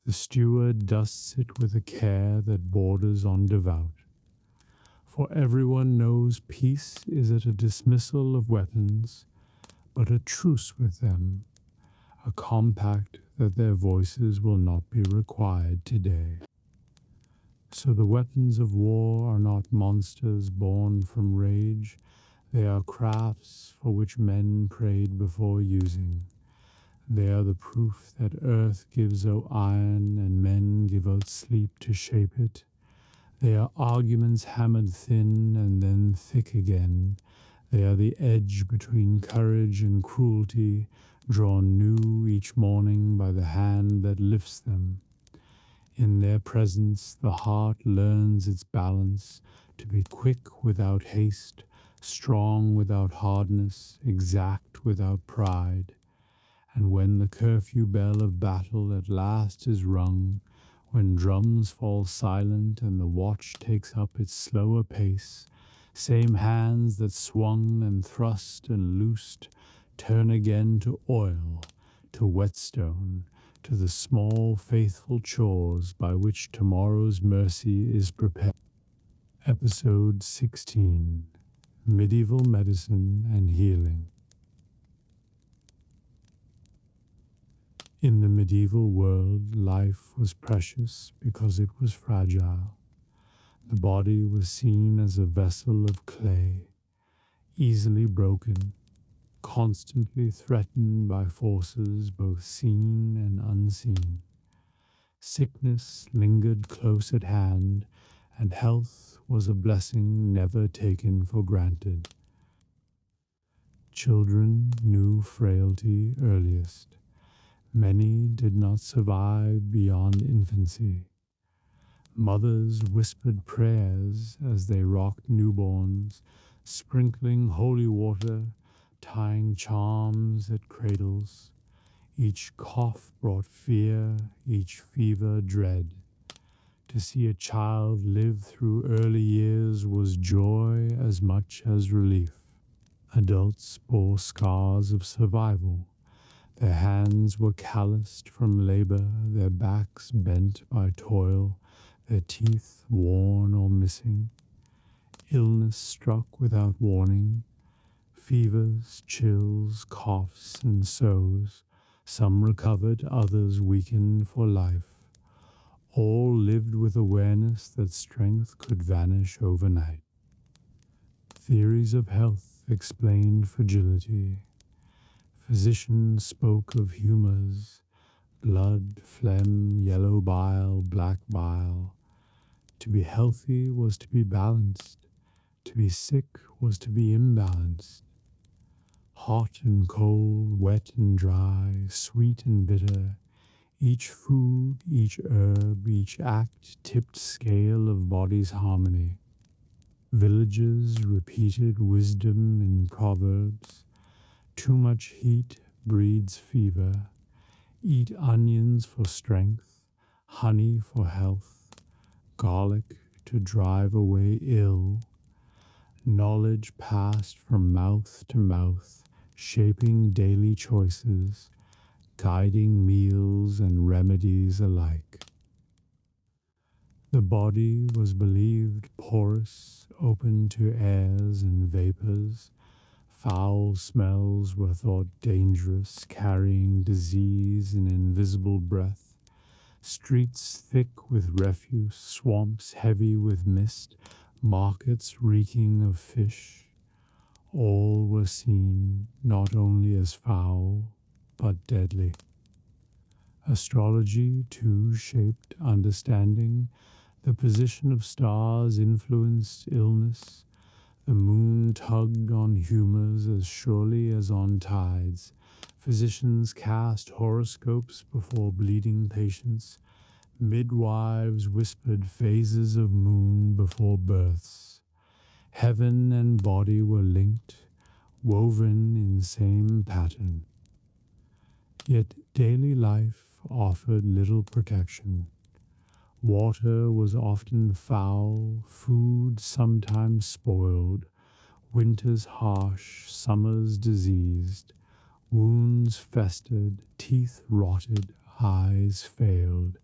The steward dusts it with a care that borders on devout. For everyone knows peace is at a dismissal of weapons, but a truce with them, a compact that their voices will not be required today. So the weapons of war are not monsters born from rage, they are crafts for which men prayed before using. They are the proof that earth gives out iron and men give out sleep to shape it. They are arguments hammered thin and then thick again. They are the edge between courage and cruelty, drawn new each morning by the hand that lifts them. In their presence the heart learns its balance, to be quick without haste, strong without hardness, exact without pride. And when the curfew bell of battle at last is rung, when drums fall silent and the watch takes up its slower pace, same hands that swung and thrust and loosed turn again to oil, to whetstone, to the small faithful chores by which tomorrow's mercy is prepared. Episode 16: Medieval Medicine and Healing. In the medieval world, life was precious because it was fragile. The body was seen as a vessel of clay, easily broken, constantly threatened by forces both seen and unseen. Sickness lingered close at hand, and health was a blessing never taken for granted. Children knew frailty earliest. Many did not survive beyond infancy. Mothers whispered prayers as they rocked newborns, sprinkling holy water, tying charms at cradles. Each cough brought fear, each fever dread. To see a child live through early years was joy as much as relief. Adults bore scars of survival. Their hands were calloused from labor, their backs bent by toil, their teeth worn or missing. Illness struck without warning, fevers, chills, coughs, and sows. Some recovered, others weakened for life. All lived with awareness that strength could vanish overnight. Theories of health explained fragility. Physicians spoke of humors, blood, phlegm, yellow bile, black bile. To be healthy was to be balanced. To be sick was to be imbalanced. Hot and cold, wet and dry, sweet and bitter, each food, each herb, each act tipped scale of body's harmony. Villagers repeated wisdom in proverbs. Too much heat breeds fever. Eat onions for strength, honey for health, garlic to drive away ill. Knowledge passed from mouth to mouth, shaping daily choices, guiding meals and remedies alike. The body was believed porous, open to airs and vapors. Foul smells were thought dangerous, carrying disease in invisible breath. Streets thick with refuse, swamps heavy with mist, markets reeking of fish. All were seen not only as foul, but deadly. Astrology, too, shaped understanding. The position of stars influenced illness. The moon tugged on humors as surely as on tides. Physicians cast horoscopes before bleeding patients. Midwives whispered phases of moon before births. Heaven and body were linked, woven in same pattern. Yet daily life offered little protection. Water was often foul, food sometimes spoiled, winters harsh, summers diseased, wounds festered, teeth rotted, eyes failed.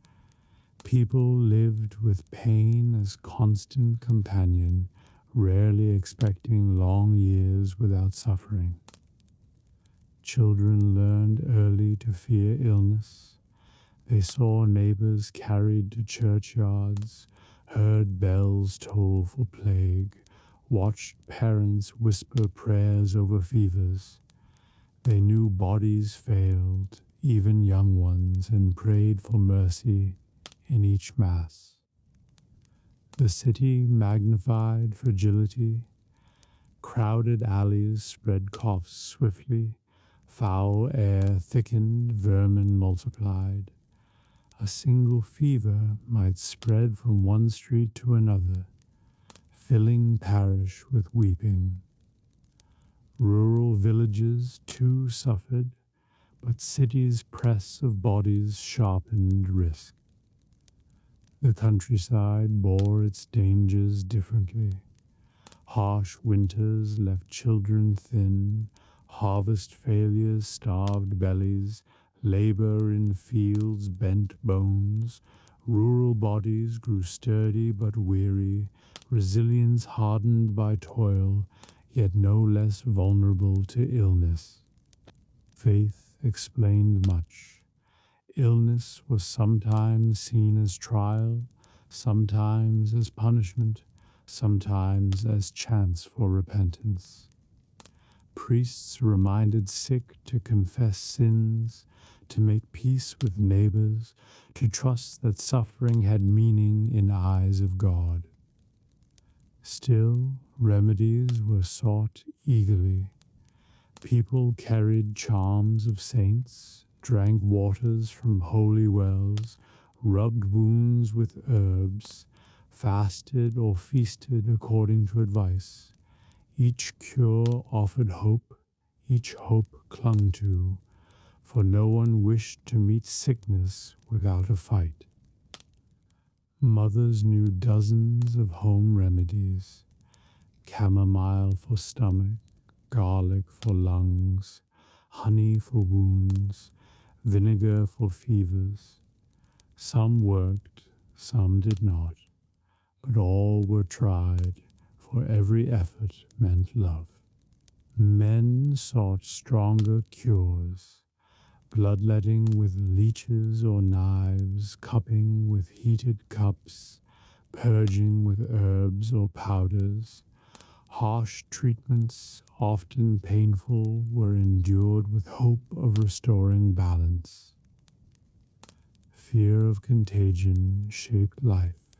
People lived with pain as constant companion, rarely expecting long years without suffering. Children learned early to fear illness. They saw neighbors carried to churchyards, heard bells toll for plague, watched parents whisper prayers over fevers. They knew bodies failed, even young ones, and prayed for mercy in each Mass. The city magnified fragility. Crowded alleys spread coughs swiftly. Foul air thickened, vermin multiplied. A single fever might spread from one street to another, filling parish with weeping. Rural villages too suffered, but cities' press of bodies sharpened risk. The countryside bore its dangers differently. Harsh winters left children thin, harvest failures starved bellies, labor in fields bent bones. Rural bodies grew sturdy but weary, resilience hardened by toil, yet no less vulnerable to illness. Faith explained much. Illness was sometimes seen as trial, sometimes as punishment, sometimes as chance for repentance. Priests reminded sick to confess sins, to make peace with neighbors, to trust that suffering had meaning in eyes of God. Still, remedies were sought eagerly. People carried charms of saints, drank waters from holy wells, rubbed wounds with herbs, fasted or feasted according to advice. Each cure offered hope, each hope clung to, for no one wished to meet sickness without a fight. Mothers knew dozens of home remedies: chamomile for stomach, garlic for lungs, honey for wounds, vinegar for fevers. Some worked, some did not, but all were tried, for every effort meant love. Men sought stronger cures: bloodletting with leeches or knives, cupping with heated cups, purging with herbs or powders. Harsh treatments, often painful, were endured with hope of restoring balance. Fear of contagion shaped life.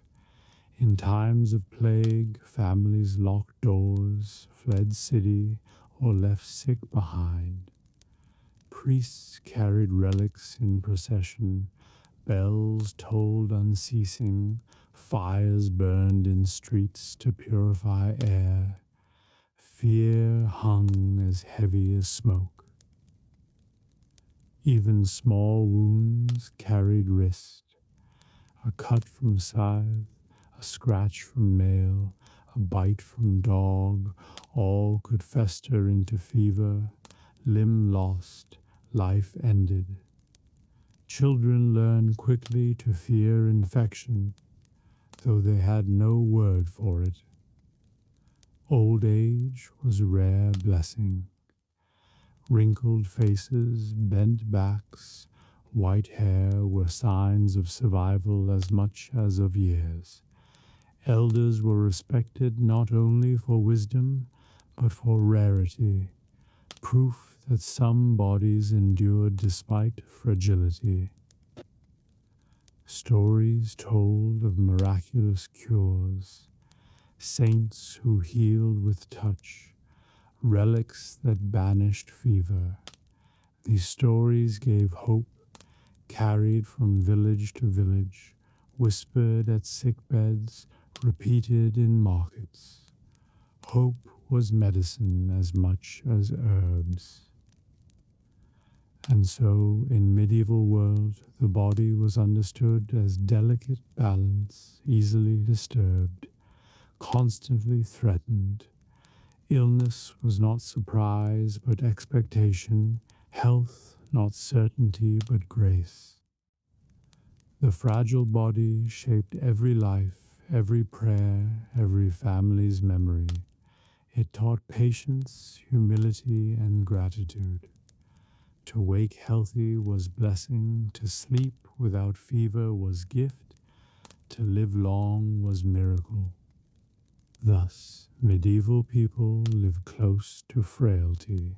In times of plague, families locked doors, fled city, or left sick behind. Priests carried relics in procession, bells tolled unceasing, fires burned in streets to purify air. Fear hung as heavy as smoke. Even small wounds carried wrist. A cut from scythe, a scratch from nail, a bite from dog, all could fester into fever. Limb lost, life ended. Children learned quickly to fear infection, though they had no word for it. Old age was a rare blessing. Wrinkled faces, bent backs, white hair were signs of survival as much as of years. Elders were respected not only for wisdom, but for rarity, proof that some bodies endured despite fragility. Stories told of miraculous cures, saints who healed with touch, relics that banished fever. These stories gave hope, carried from village to village, whispered at sickbeds, repeated in markets. Hope was medicine as much as herbs. And so, in medieval world, the body was understood as delicate balance, easily disturbed, constantly threatened. Illness was not surprise, but expectation, health not certainty, but grace. The fragile body shaped every life, every prayer, every family's memory. It taught patience, humility, and gratitude. To wake healthy was blessing, to sleep without fever was gift, to live long was miracle. Thus, medieval people lived close to frailty,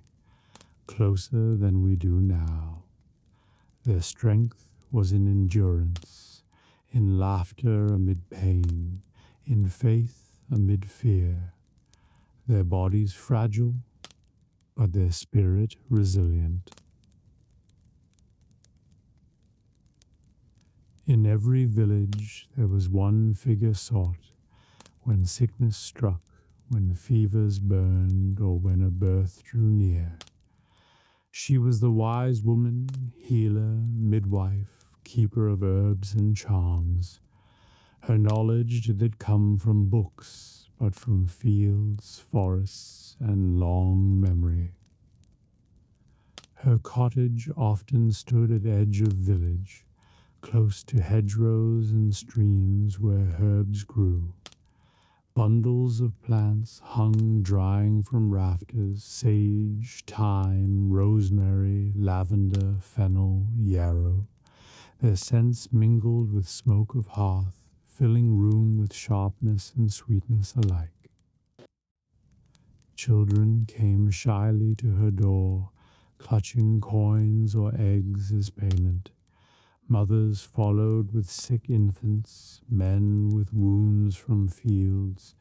closer than we do now. Their strength was in endurance, in laughter amid pain, in faith amid fear. Their bodies fragile, but their spirit resilient. In every village there was one figure sought, when sickness struck, when fevers burned, or when a birth drew near. She was the wise woman, healer, midwife, keeper of herbs and charms. Her knowledge did not come from books, but from fields, forests, and long memory. Her cottage often stood at edge of village, close to hedgerows and streams where herbs grew. Bundles of plants hung drying from rafters, sage, thyme, rosemary, lavender, fennel, yarrow. Their scents mingled with smoke of hearth, filling room with sharpness and sweetness alike. Children came shyly to her door, clutching coins or eggs as payment. Mothers followed with sick infants, men with wounds from fields,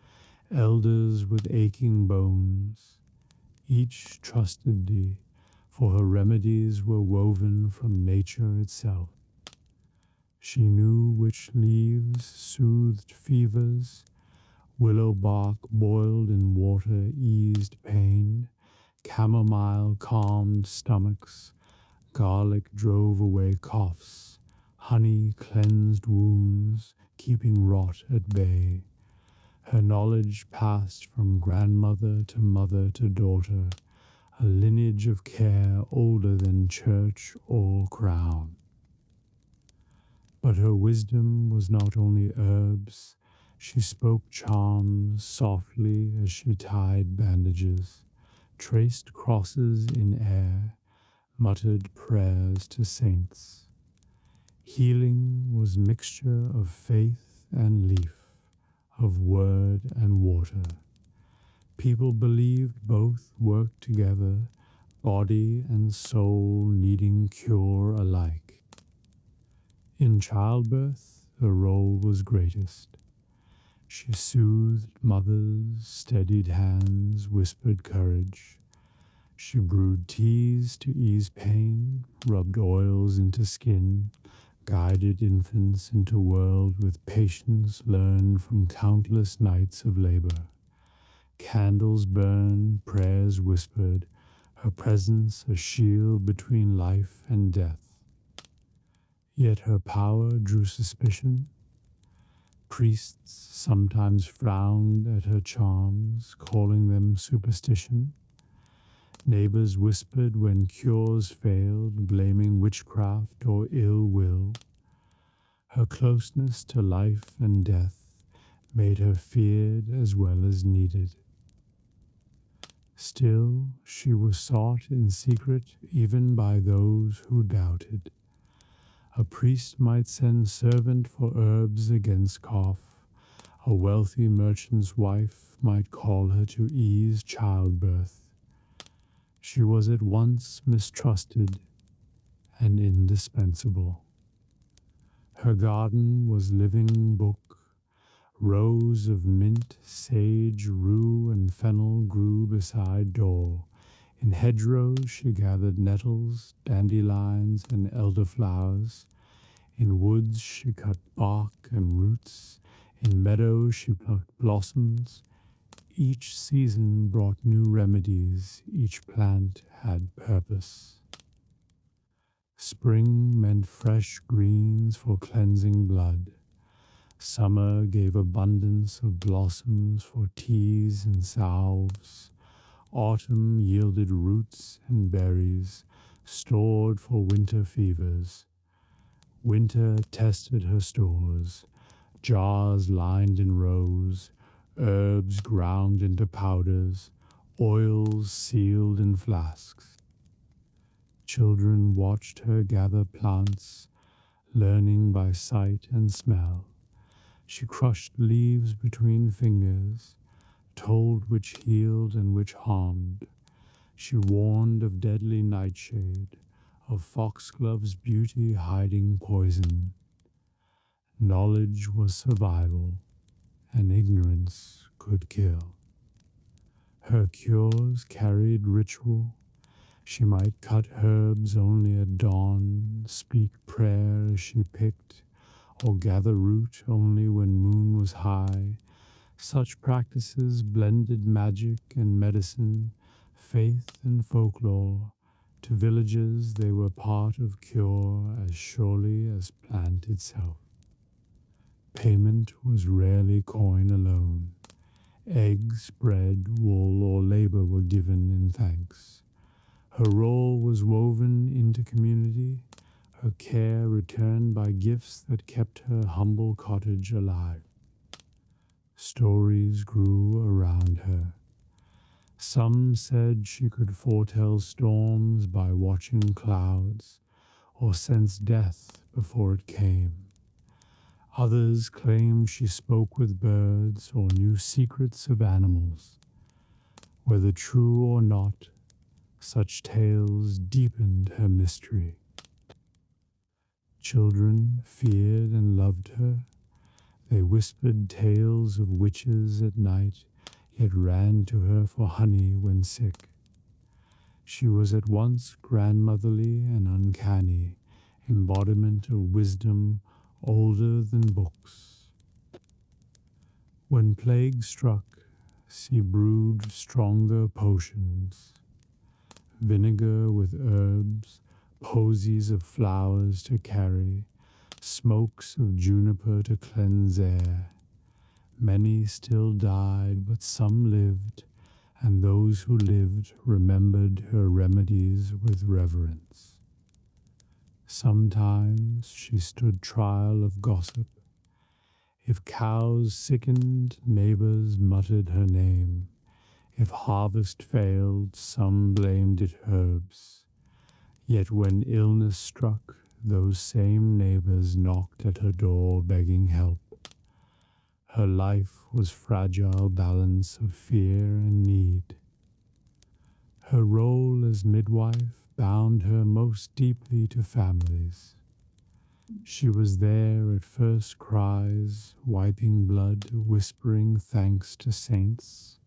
elders with aching bones. Each trusted thee, for her remedies were woven from nature itself. She knew which leaves soothed fevers, willow bark boiled in water eased pain, chamomile calmed stomachs, garlic drove away coughs, honey cleansed wounds, keeping rot at bay. Her knowledge passed from grandmother to mother to daughter, a lineage of care older than church or crown. But her wisdom was not only herbs. She spoke charms softly as she tied bandages, traced crosses in air, muttered prayers to saints. Healing was mixture of faith and leaf, of word and water. People believed both worked together, body and soul needing cure alike. In childbirth, her role was greatest. She soothed mothers, steadied hands, whispered courage. She brewed teas to ease pain, rubbed oils into skin, guided infants into world with patience learned from countless nights of labor. Candles burned, prayers whispered, her presence a shield between life and death. Yet her power drew suspicion. Priests sometimes frowned at her charms, calling them superstition. Neighbors whispered when cures failed, blaming witchcraft or ill will. Her closeness to life and death made her feared as well as needed. Still, she was sought in secret even by those who doubted. A priest might send servant for herbs against cough. A wealthy merchant's wife might call her to ease childbirth. She was at once mistrusted and indispensable. Her garden was living book. Rows of mint, sage, rue, and fennel grew beside door. In hedgerows she gathered nettles, dandelions, and elderflowers. In woods she cut bark and roots. In meadows she plucked blossoms. Each season brought new remedies. Each plant had purpose. Spring meant fresh greens for cleansing blood. Summer gave abundance of blossoms for teas and salves. Autumn yielded roots and berries, stored for winter fevers. Winter tested her stores, jars lined in rows, herbs ground into powders, oils sealed in flasks. Children watched her gather plants, learning by sight and smell. She crushed leaves between fingers, told which healed and which harmed. She warned of deadly nightshade, of foxglove's beauty hiding poison. Knowledge was survival, and ignorance could kill. Her cures carried ritual. She might cut herbs only at dawn, speak prayer as she picked, or gather root only when moon was high. Such practices blended magic and medicine, faith and folklore. To villages they were part of cure as surely as plant itself. Payment was rarely coin alone. Eggs, bread, wool, or labor were given in thanks. Her role was woven into community, her care returned by gifts that kept her humble cottage alive. Stories grew around her. Some said she could foretell storms by watching clouds, or sense death before it came. Others claimed she spoke with birds or knew secrets of animals. Whether true or not, such tales deepened her mystery. Children feared and loved her. They whispered tales of witches at night, yet ran to her for honey when sick. She was at once grandmotherly and uncanny, embodiment of wisdom older than books. When plague struck, she brewed stronger potions, vinegar with herbs, posies of flowers to carry, smokes of juniper to cleanse air. Many still died, but some lived, and those who lived remembered her remedies with reverence. Sometimes she stood trial of gossip. If cows sickened, neighbors muttered her name. If harvest failed, some blamed it herbs. Yet when illness struck, those same neighbors knocked at her door begging help. Her life was fragile balance of fear and need. Her role as midwife bound her most deeply to families. She was there at first cries, wiping blood, whispering thanks to saints.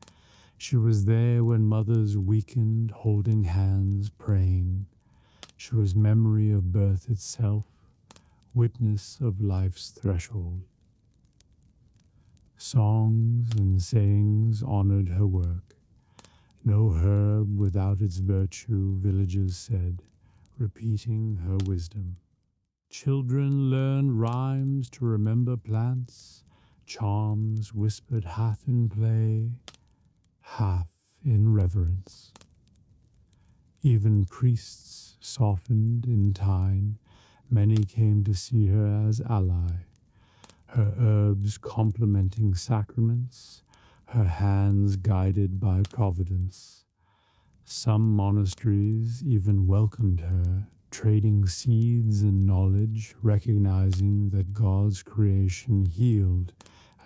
She was there when mothers weakened, holding hands, praying. She was memory of birth itself, witness of life's threshold. Songs and sayings honored her work. No herb without its virtue, villagers said, repeating her wisdom. Children learn rhymes to remember plants, charms whispered half in play, half in reverence. Even priests softened in time, many came to see her as ally, her herbs complementing sacraments, her hands guided by providence. Some monasteries even welcomed her, trading seeds and knowledge, recognizing that God's creation healed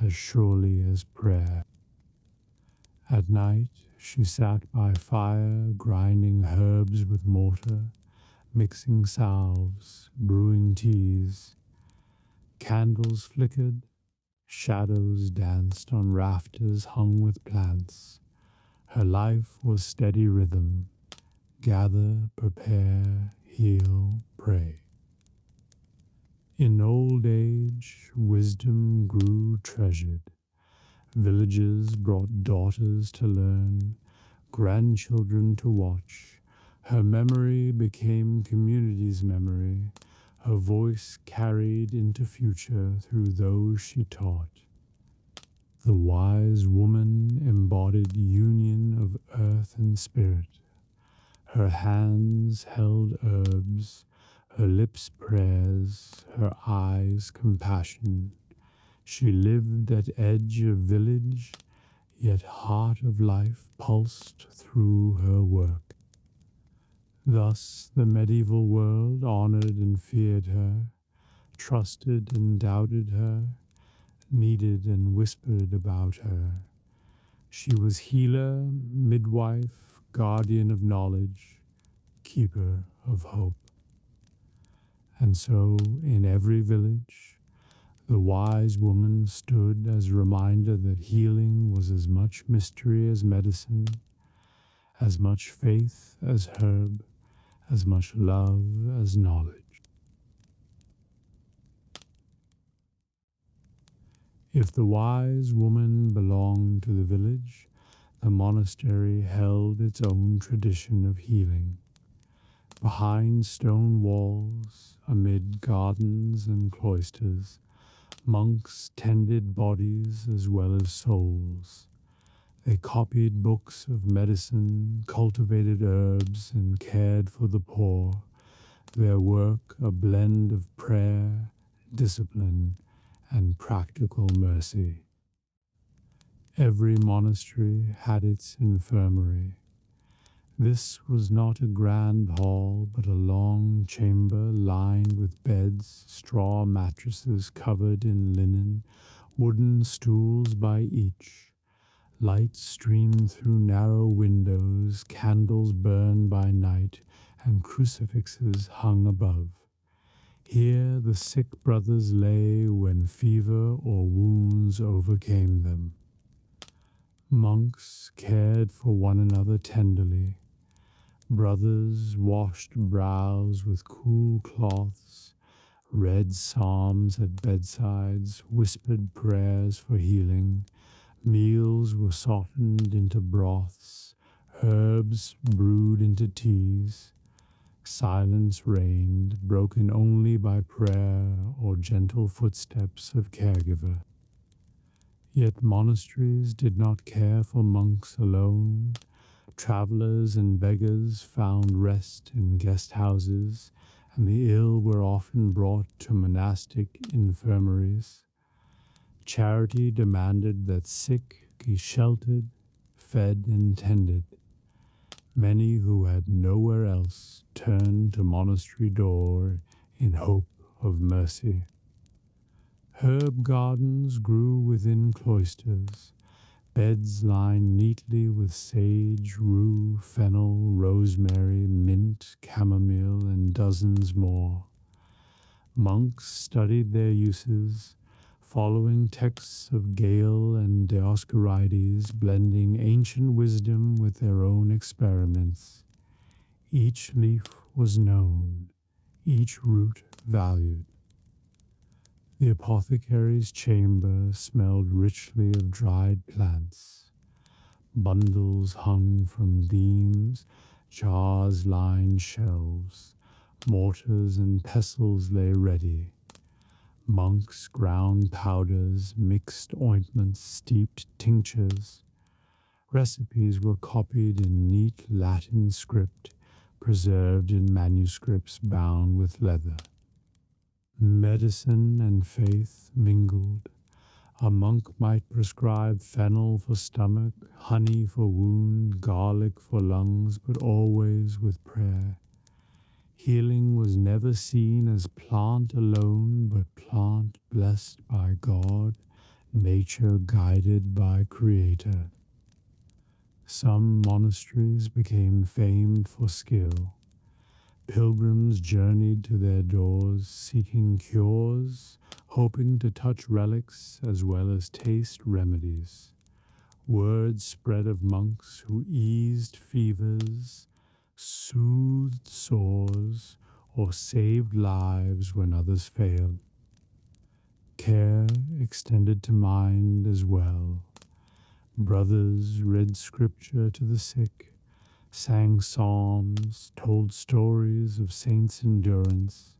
as surely as prayer. At night she sat by fire, grinding herbs with mortar, mixing salves, brewing teas. Candles flickered, shadows danced on rafters hung with plants. Her life was steady rhythm: gather, prepare, heal, pray. In old age, wisdom grew treasured. Villages brought daughters to learn, grandchildren to watch. Her memory became community's memory. Her voice carried into future through those she taught. The wise woman embodied union of earth and spirit. Her hands held herbs, her lips prayers, her eyes compassion. She lived at edge of village, yet heart of life pulsed through her work. Thus the medieval world honored and feared her, trusted and doubted her, needed and whispered about her. She was healer, midwife, guardian of knowledge, keeper of hope. And so, in every village, the wise woman stood as a reminder that healing was as much mystery as medicine, as much faith as herb, as much love as knowledge. If the wise woman belonged to the village, the monastery held its own tradition of healing. Behind stone walls, amid gardens and cloisters, monks tended bodies as well as souls. They copied books of medicine, cultivated herbs, and cared for the poor. Their work a blend of prayer, discipline, and practical mercy. Every monastery had its infirmary. This was not a grand hall, but a long chamber lined with beds, straw mattresses covered in linen, wooden stools by each. Light streamed through narrow windows, candles burned by night, and crucifixes hung above. Here the sick brothers lay when fever or wounds overcame them. Monks cared for one another tenderly. Brothers washed brows with cool cloths, read psalms at bedsides, whispered prayers for healing. Meals were softened into broths, herbs brewed into teas. Silence reigned, broken only by prayer or gentle footsteps of caregiver. Yet monasteries did not care for monks alone. Travelers and beggars found rest in guest houses, and the ill were often brought to monastic infirmaries. Charity demanded that sick be sheltered, fed, and tended. Many who had nowhere else turned to monastery door in hope of mercy. Herb gardens grew within cloisters, beds lined neatly with sage, rue, fennel, rosemary, mint, chamomile, and dozens more. Monks studied their uses, following texts of Gale and Dioscorides, blending ancient wisdom with their own experiments. Each leaf was known, each root valued. The apothecary's chamber smelled richly of dried plants. Bundles hung from beams, jars lined shelves, mortars and pestles lay ready. Monks ground powders, mixed ointments, steeped tinctures. Recipes were copied in neat Latin script, preserved in manuscripts bound with leather. Medicine and faith mingled. A monk might prescribe fennel for stomach, honey for wound, garlic for lungs, but always with prayer. Healing was never seen as plant alone, but plant blessed by God, nature guided by Creator. Some monasteries became famed for skill. Pilgrims journeyed to their doors seeking cures, hoping to touch relics as well as taste remedies. Word spread of monks who eased fevers, soothed sores, or saved lives when others failed. Care extended to mind as well. Brothers read scripture to the sick, sang psalms, told stories of saints' endurance.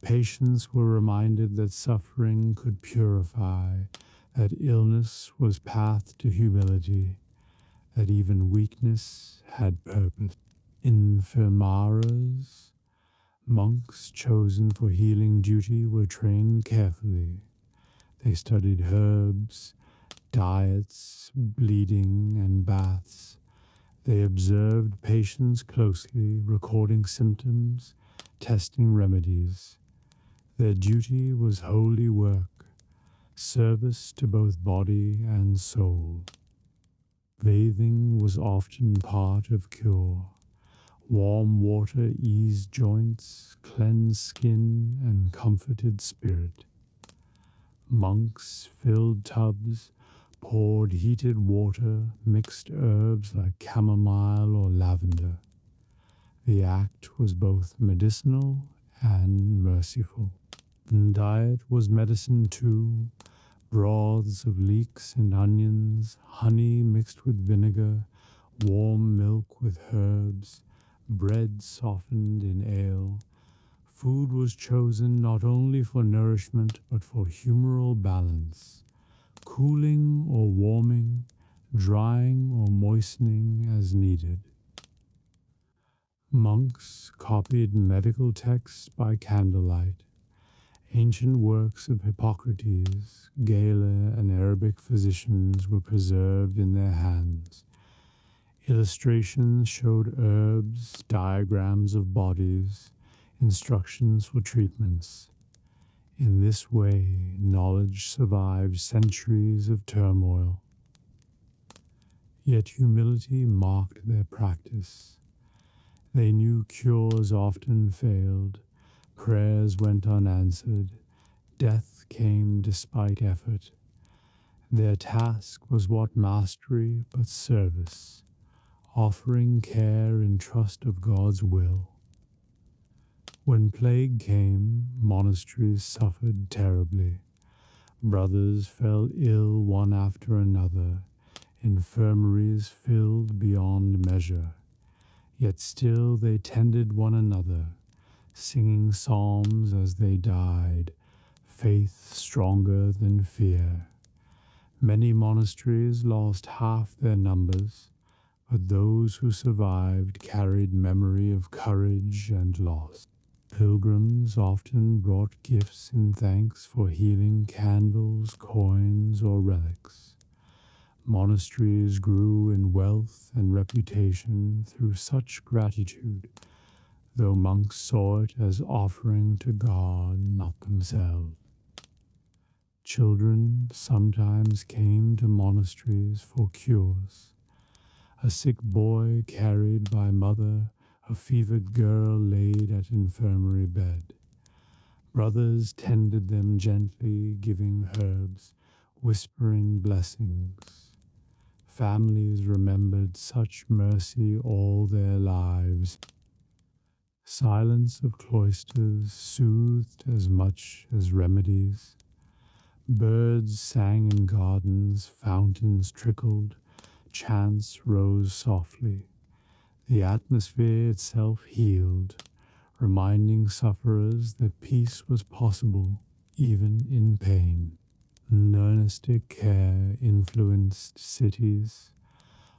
Patients were reminded that suffering could purify, that illness was path to humility, that even weakness had purpose. Infirmaras, monks chosen for healing duty, were trained carefully. They studied herbs, diets, bleeding, and baths. They observed patients closely, recording symptoms, testing remedies. Their duty was holy work, service to both body and soul. Bathing was often part of cure. Warm water eased joints, cleansed skin, and comforted spirit. Monks filled tubs, poured heated water, mixed herbs like chamomile or lavender. The act was both medicinal and merciful. And diet was medicine too. Broths of leeks and onions, honey mixed with vinegar, warm milk with herbs, bread softened in ale. Food was chosen not only for nourishment but for humoral balance, cooling or warming, drying or moistening as needed. Monks copied medical texts by candlelight. Ancient works of Hippocrates, Galen, and Arabic physicians were preserved in their hands. Illustrations showed herbs, diagrams of bodies, instructions for treatments. In this way, knowledge survived centuries of turmoil. Yet humility marked their practice. They knew cures often failed, prayers went unanswered, death came despite effort. Their task was what mastery but service, offering care in trust of God's will. When plague came, monasteries suffered terribly. Brothers fell ill one after another, infirmaries filled beyond measure. Yet still they tended one another, singing psalms as they died, faith stronger than fear. Many monasteries lost half their numbers, but those who survived carried memory of courage and loss. Pilgrims often brought gifts in thanks for healing, candles, coins, or relics. Monasteries grew in wealth and reputation through such gratitude, though monks saw it as offering to God, not themselves. Children sometimes came to monasteries for cures. A sick boy carried by mother, a fevered girl laid at infirmary bed. Brothers tended them gently, giving herbs, whispering blessings. Families remembered such mercy all their lives. Silence of cloisters soothed as much as remedies. Birds sang in gardens, fountains trickled, chants rose softly. The atmosphere itself healed, reminding sufferers that peace was possible even in pain. Monastic care influenced cities.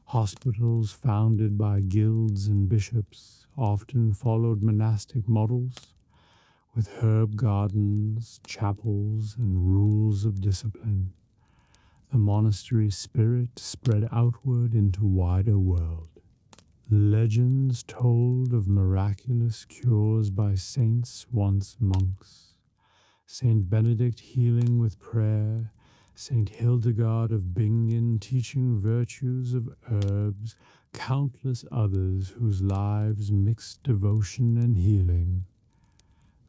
Hospitals founded by guilds and bishops often followed monastic models, with herb gardens, chapels, and rules of discipline. The monastery spirit spread outward into wider world. Legends told of miraculous cures by saints once monks. Saint Benedict healing with prayer, Saint Hildegard of Bingen teaching virtues of herbs, countless others whose lives mixed devotion and healing.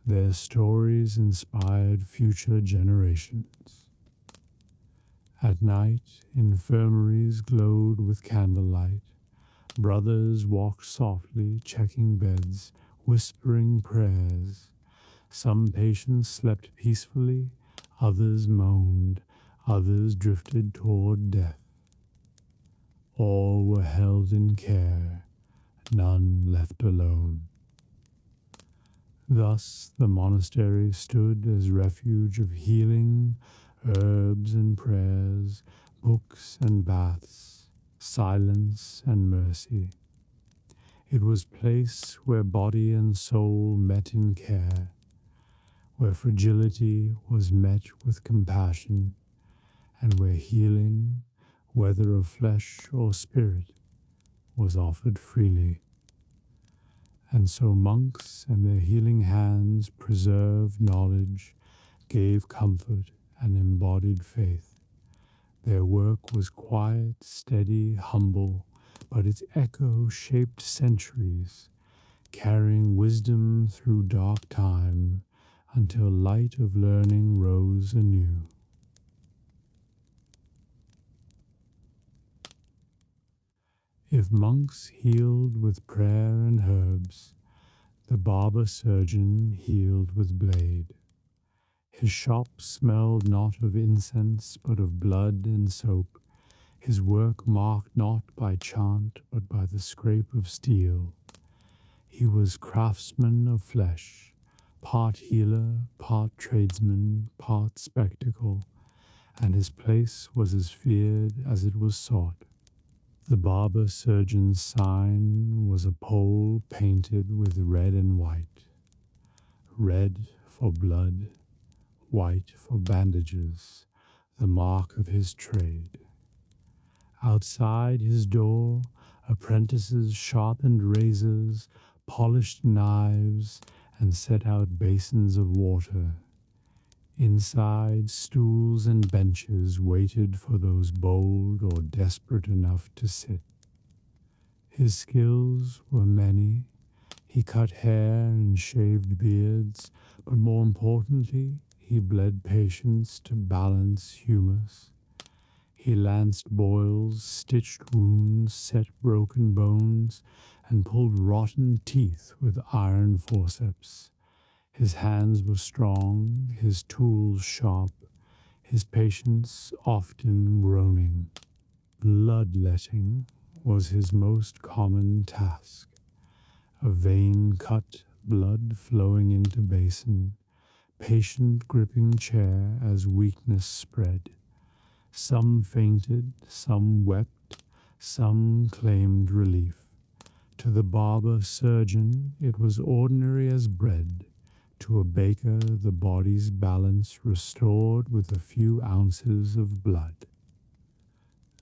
Their stories inspired future generations. At night, infirmaries glowed with candlelight. Brothers walked softly, checking beds, whispering prayers. Some patients slept peacefully, others moaned, others drifted toward death. All were held in care, none left alone. Thus the monastery stood as refuge of healing, herbs and prayers, books and baths, silence and mercy. It was place where body and soul met in care, where fragility was met with compassion, and where healing, whether of flesh or spirit, was offered freely. And so monks and their healing hands preserved knowledge, gave comfort, and embodied faith. Their work was quiet, steady, humble, but its echo shaped centuries, carrying wisdom through dark time until light of learning rose anew. If monks healed with prayer and herbs, the Barber-Surgeon healed with blade. His shop smelled not of incense, but of blood and soap. His work marked not by chant, but by the scrape of steel. He was craftsman of flesh, part healer, part tradesman, part spectacle, and his place was as feared as it was sought. The Barber-Surgeon's sign was a pole painted with red and white. Red for blood, white for bandages, the mark of his trade. Outside his door, apprentices sharpened razors, polished knives, and set out basins of water. Inside, stools and benches waited for those bold or desperate enough to sit. His skills were many. He cut hair and shaved beards, but more importantly, he bled patients to balance humus. He lanced boils, stitched wounds, set broken bones, and pulled rotten teeth with iron forceps. His hands were strong, his tools sharp, his patients often groaning. Bloodletting was his most common task. A vein cut, blood flowing into basin, patient gripping chair as weakness spread. Some fainted, some wept, some claimed relief. To the Barber-Surgeon it was ordinary as bread. To a baker the body's balance restored with a few ounces of blood.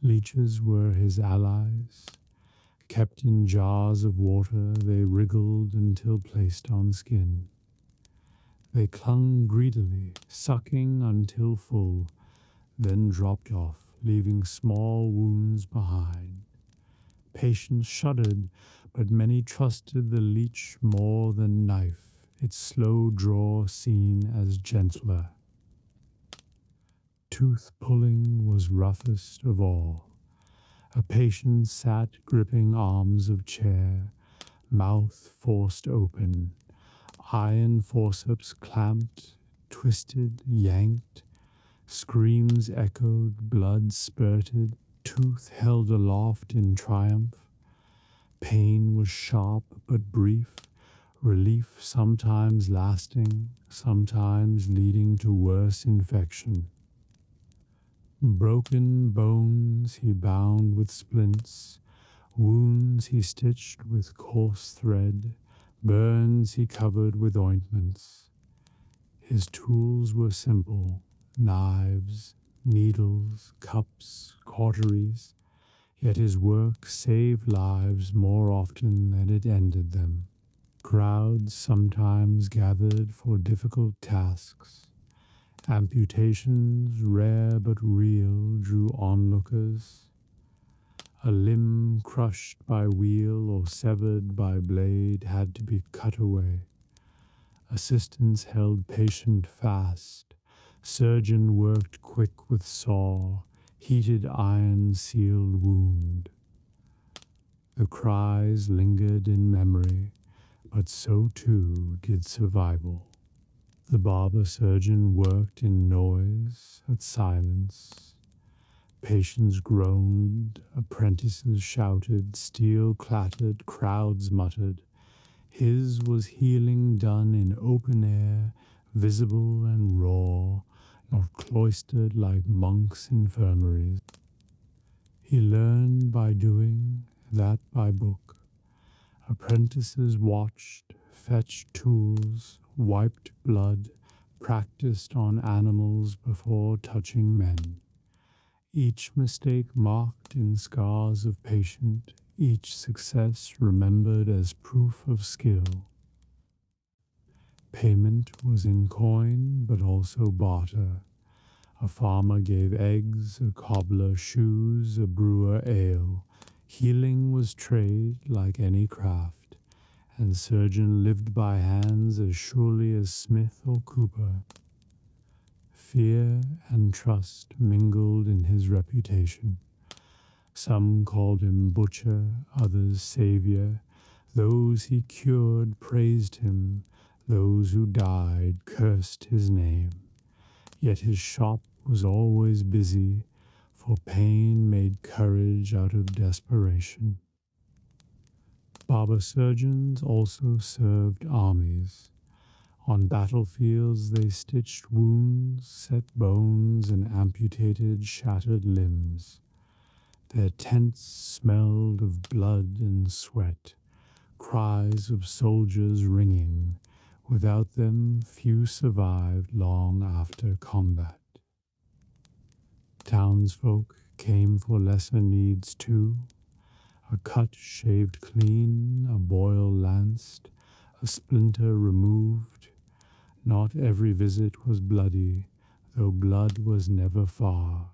Leeches were his allies. Kept in jars of water, they wriggled until placed on skin. They clung greedily, sucking until full, then dropped off, leaving small wounds behind. Patients shuddered, but many trusted the leech more than knife, its slow draw seen as gentler. Tooth pulling was roughest of all. A patient sat gripping arms of chair, mouth forced open, iron forceps clamped, twisted, yanked. Screams echoed, blood spurted, tooth held aloft in triumph. Pain was sharp but brief, relief sometimes lasting, sometimes leading to worse infection. Broken bones he bound with splints, wounds he stitched with coarse thread, burns he covered with ointments. His tools were simple, knives, needles, cups, cauteries, yet his work saved lives more often than it ended them. Crowds sometimes gathered for difficult tasks, Amputations, rare but real, drew onlookers. A limb crushed by wheel or severed by blade had to be cut away. Assistants held patient fast. Surgeon worked quick with saw. Heated iron sealed wound. The cries lingered in memory, but so too did survival. The barber-surgeon worked in noise, at silence. Patients groaned, apprentices shouted, steel clattered, crowds muttered. His was healing done in open air, visible and raw, not cloistered like monks' infirmaries. He learned by doing, that by book. Apprentices watched, fetched tools, wiped blood, practiced on animals before touching men. Each mistake marked in scars of patient, each success remembered as proof of skill. Payment was in coin, but also barter. A farmer gave eggs, a cobbler shoes, a brewer ale. Healing was trade like any craft, and surgeon lived by hands as surely as smith or cooper. Fear and trust mingled in his reputation. Some called him butcher, others savior. Those he cured praised him, those who died cursed his name. Yet his shop was always busy, for pain made courage out of desperation. Barber-surgeons also served armies. On battlefields they stitched wounds, set bones, and amputated shattered limbs. Their tents smelled of blood and sweat, cries of soldiers ringing. Without them, few survived long after combat. Townsfolk came for lesser needs too. A cut shaved clean, a boil lanced, a splinter removed. Not every visit was bloody, though blood was never far.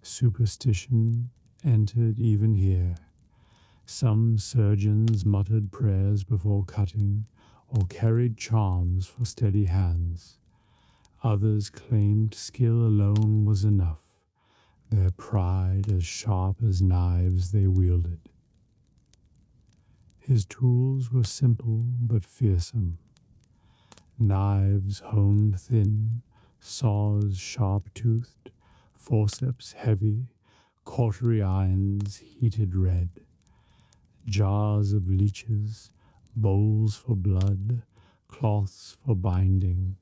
Superstition entered even here. Some surgeons muttered prayers before cutting, or carried charms for steady hands. Others claimed skill alone was enough, their pride as sharp as knives they wielded. His tools were simple but fearsome. Knives honed thin, saws sharp-toothed, forceps heavy, cautery irons heated red. Jars of leeches, bowls for blood, cloths for binding.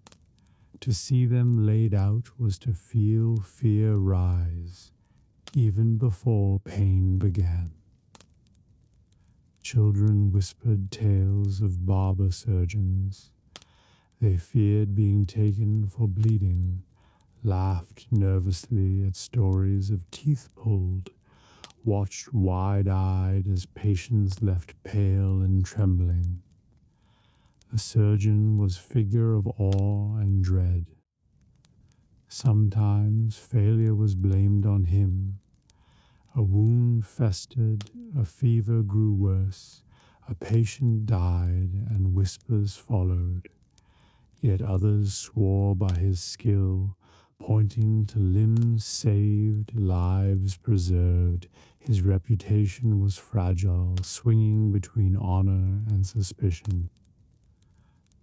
To see them laid out was to feel fear rise, even before pain began. Children whispered tales of barber-surgeons. They feared being taken for bleeding, laughed nervously at stories of teeth pulled, watched wide-eyed as patients left pale and trembling. The surgeon was figure of awe and dread. Sometimes failure was blamed on him. A wound festered, a fever grew worse, a patient died, and whispers followed. Yet others swore by his skill, pointing to limbs saved, lives preserved. His reputation was fragile, swinging between honor and suspicion.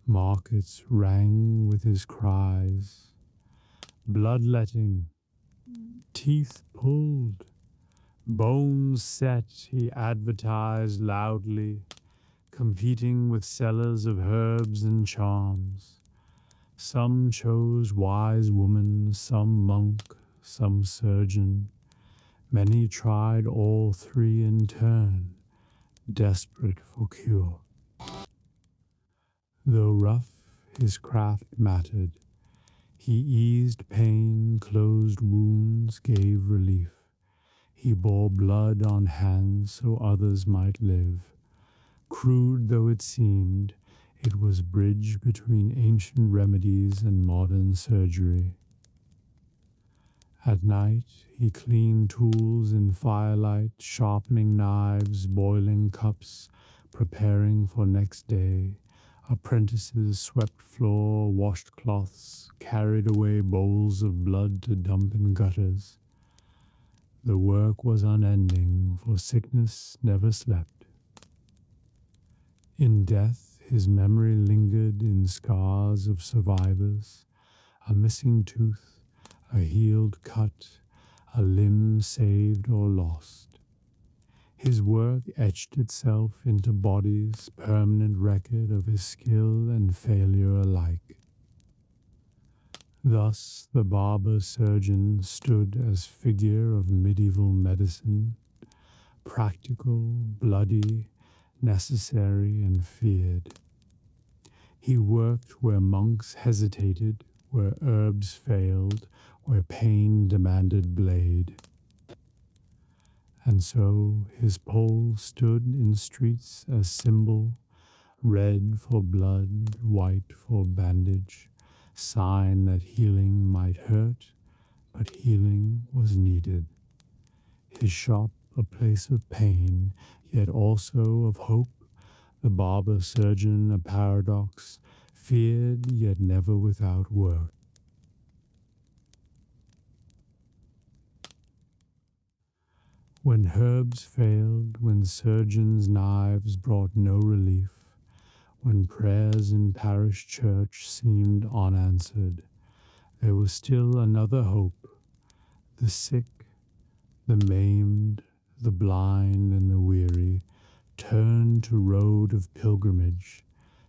Markets rang with his cries. Bloodletting, teeth pulled, bones set, he advertised loudly, competing with sellers of herbs and charms. Some chose wise woman, some monk, some surgeon. Many tried all three in turn, desperate for cure. Though rough, his craft mattered. He eased pain, closed wounds, gave relief. He bore blood on hands so others might live. Crude though it seemed, It was bridge between ancient remedies and modern surgery. At night, he cleaned tools in firelight, sharpening knives, boiling cups, preparing for next day. Apprentices swept floor, washed cloths, carried away bowls of blood to dump in gutters. The work was unending, for sickness never slept. In death, his memory lingered in scars of survivors, a missing tooth, a healed cut, a limb saved or lost. His work etched itself into bodies, permanent record of his skill and failure alike. Thus the Barber-Surgeon stood as figure of medieval medicine, practical, bloody, necessary, and feared. He worked where monks hesitated, where herbs failed, where pain demanded blade. And so his pole stood in streets as symbol, red for blood, white for bandage, sign that healing might hurt, but healing was needed. His shop a place of pain, yet also of hope, the Barber-Surgeon a paradox, feared yet never without work. When herbs failed, when surgeons' knives brought no relief, when prayers in parish church seemed unanswered, there was still another hope. The sick, the maimed, the blind, and the weary turned to road of pilgrimage,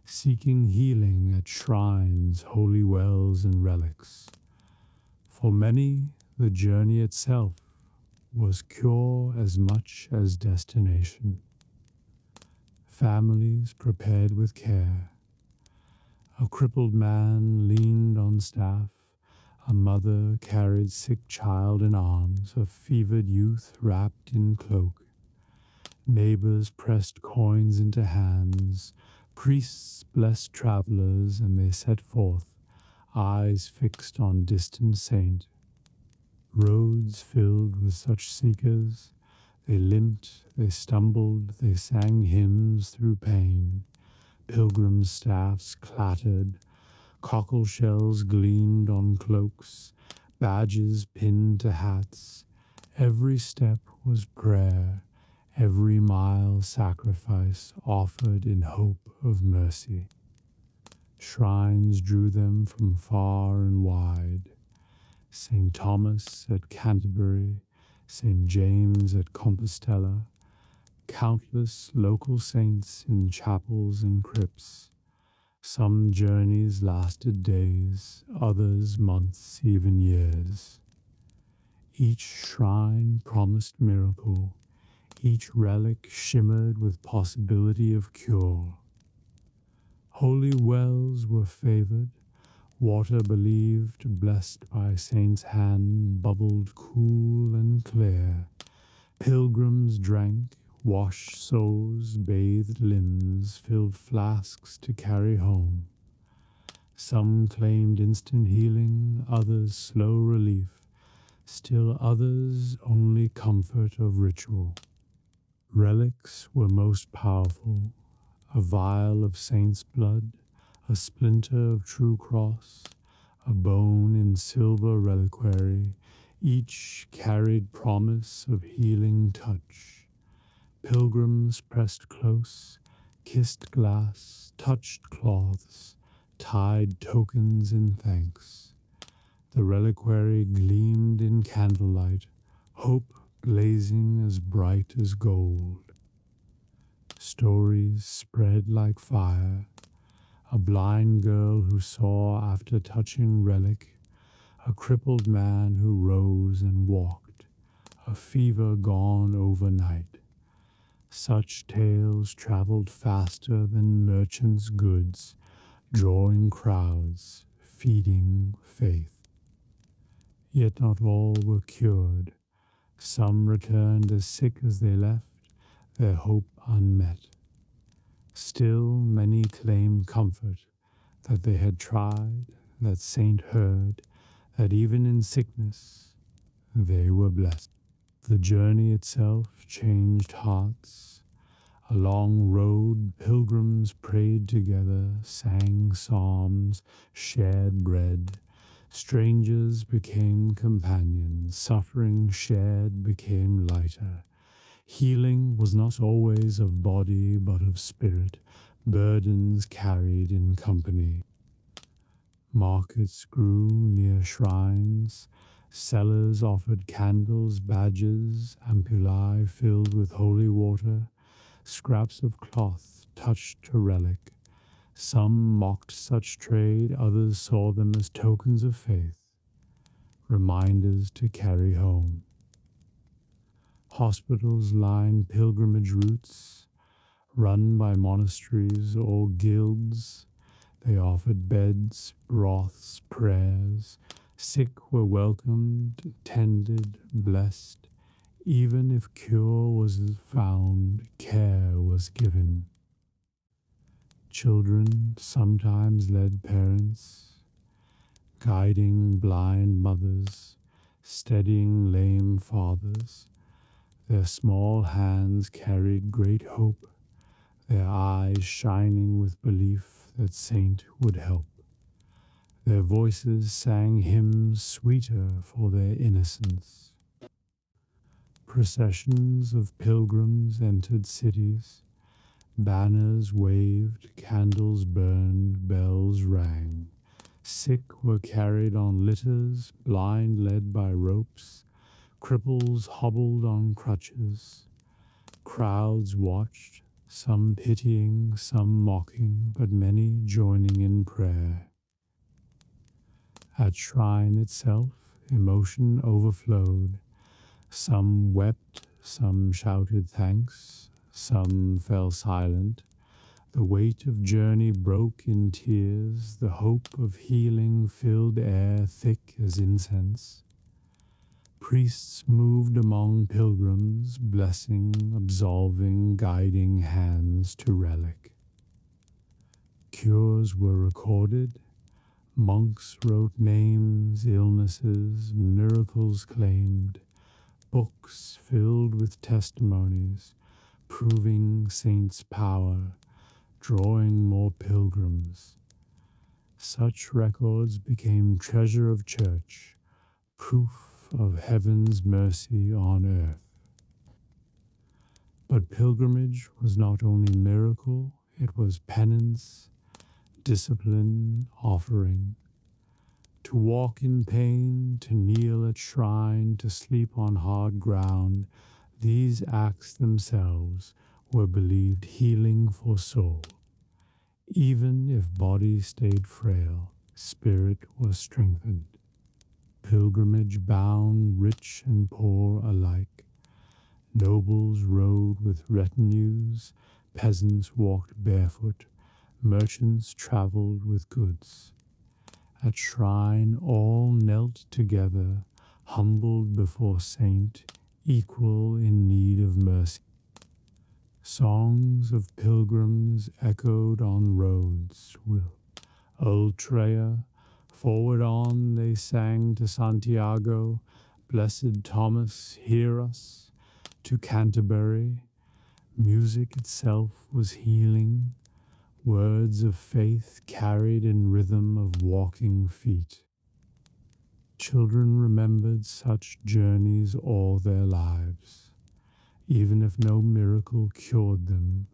seeking healing at shrines, holy wells, and relics. For many, the journey itself was cure as much as destination. Families prepared with care. A crippled man leaned on staff. A mother carried sick child in arms, a fevered youth wrapped in cloak. Neighbors pressed coins into hands. Priests blessed travelers, and they set forth, eyes fixed on distant saint. Roads filled with such seekers, they limped, they stumbled, they sang hymns through pain. Pilgrim staffs clattered, cockle shells gleamed on cloaks, badges pinned to hats. Every step was prayer, every mile sacrifice offered in hope of mercy. Shrines drew them from far and wide. St. Thomas at Canterbury, St. James at Compostela, countless local saints in chapels and crypts. Some journeys lasted days, others months, even years. Each shrine promised miracle, each relic shimmered with possibility of cure. Holy wells were favored, water believed, blessed by saint's hand, bubbled cool and clear. Pilgrims drank, washed souls, bathed limbs, filled flasks to carry home. Some claimed instant healing, others slow relief, still others only comfort of ritual. Relics were most powerful, a vial of saint's blood, a splinter of true cross, a bone in silver reliquary, each carried promise of healing touch. Pilgrims pressed close, kissed glass, touched cloths, tied tokens in thanks. The reliquary gleamed in candlelight, hope blazing as bright as gold. Stories spread like fire. A blind girl who saw after touching relic, a crippled man who rose and walked, a fever gone overnight. Such tales traveled faster than merchants' goods, drawing crowds, feeding faith. Yet not all were cured. Some returned as sick as they left, their hope unmet. Still, many claimed comfort, that they had tried, that saint heard, that even in sickness they were blessed. The journey itself changed hearts. A long road, pilgrims prayed together, sang psalms, shared bread. Strangers became companions, suffering shared became lighter. Healing was not always of body, but of spirit, burdens carried in company. Markets grew near shrines, sellers offered candles, badges, ampullae filled with holy water, scraps of cloth touched a relic. Some mocked such trade, others saw them as tokens of faith, reminders to carry home. Hospitals lined pilgrimage routes, run by monasteries or guilds. They offered beds, broths, prayers. Sick were welcomed, tended, blessed. Even if cure was found, care was given. Children sometimes led parents, guiding blind mothers, steadying lame fathers. Their small hands carried great hope, their eyes shining with belief that saint would help. Their voices sang hymns sweeter for their innocence. Processions of pilgrims entered cities. Banners waved, candles burned, bells rang. Sick were carried on litters, blind led by ropes. Cripples hobbled on crutches. Crowds watched, some pitying, some mocking, but many joining in prayer. At shrine itself, emotion overflowed. Some wept, some shouted thanks, some fell silent. The weight of journey broke in tears, the hope of healing filled air thick as incense. Priests moved among pilgrims, blessing, absolving, guiding hands to relic. Cures were recorded. Monks wrote names, illnesses, miracles claimed. Books filled with testimonies, proving saints' power, drawing more pilgrims. Such records became treasure of church, proof of heaven's mercy on earth. But pilgrimage was not only miracle, it was penance, discipline, offering. To walk in pain, to kneel at shrine, to sleep on hard ground, these acts themselves were believed healing for soul. Even if body stayed frail, spirit was strengthened. Pilgrimage bound rich and poor alike. Nobles rode with retinues, peasants walked barefoot, merchants traveled with goods. At shrine all knelt together, humbled before saint, equal in need of mercy. Songs of pilgrims echoed on roads. Ultrea, forward on they sang to Santiago, Blessed Thomas, hear us. To Canterbury, music itself was healing, words of faith carried in rhythm of walking feet. Children remembered such journeys all their lives. Even if no miracle cured them,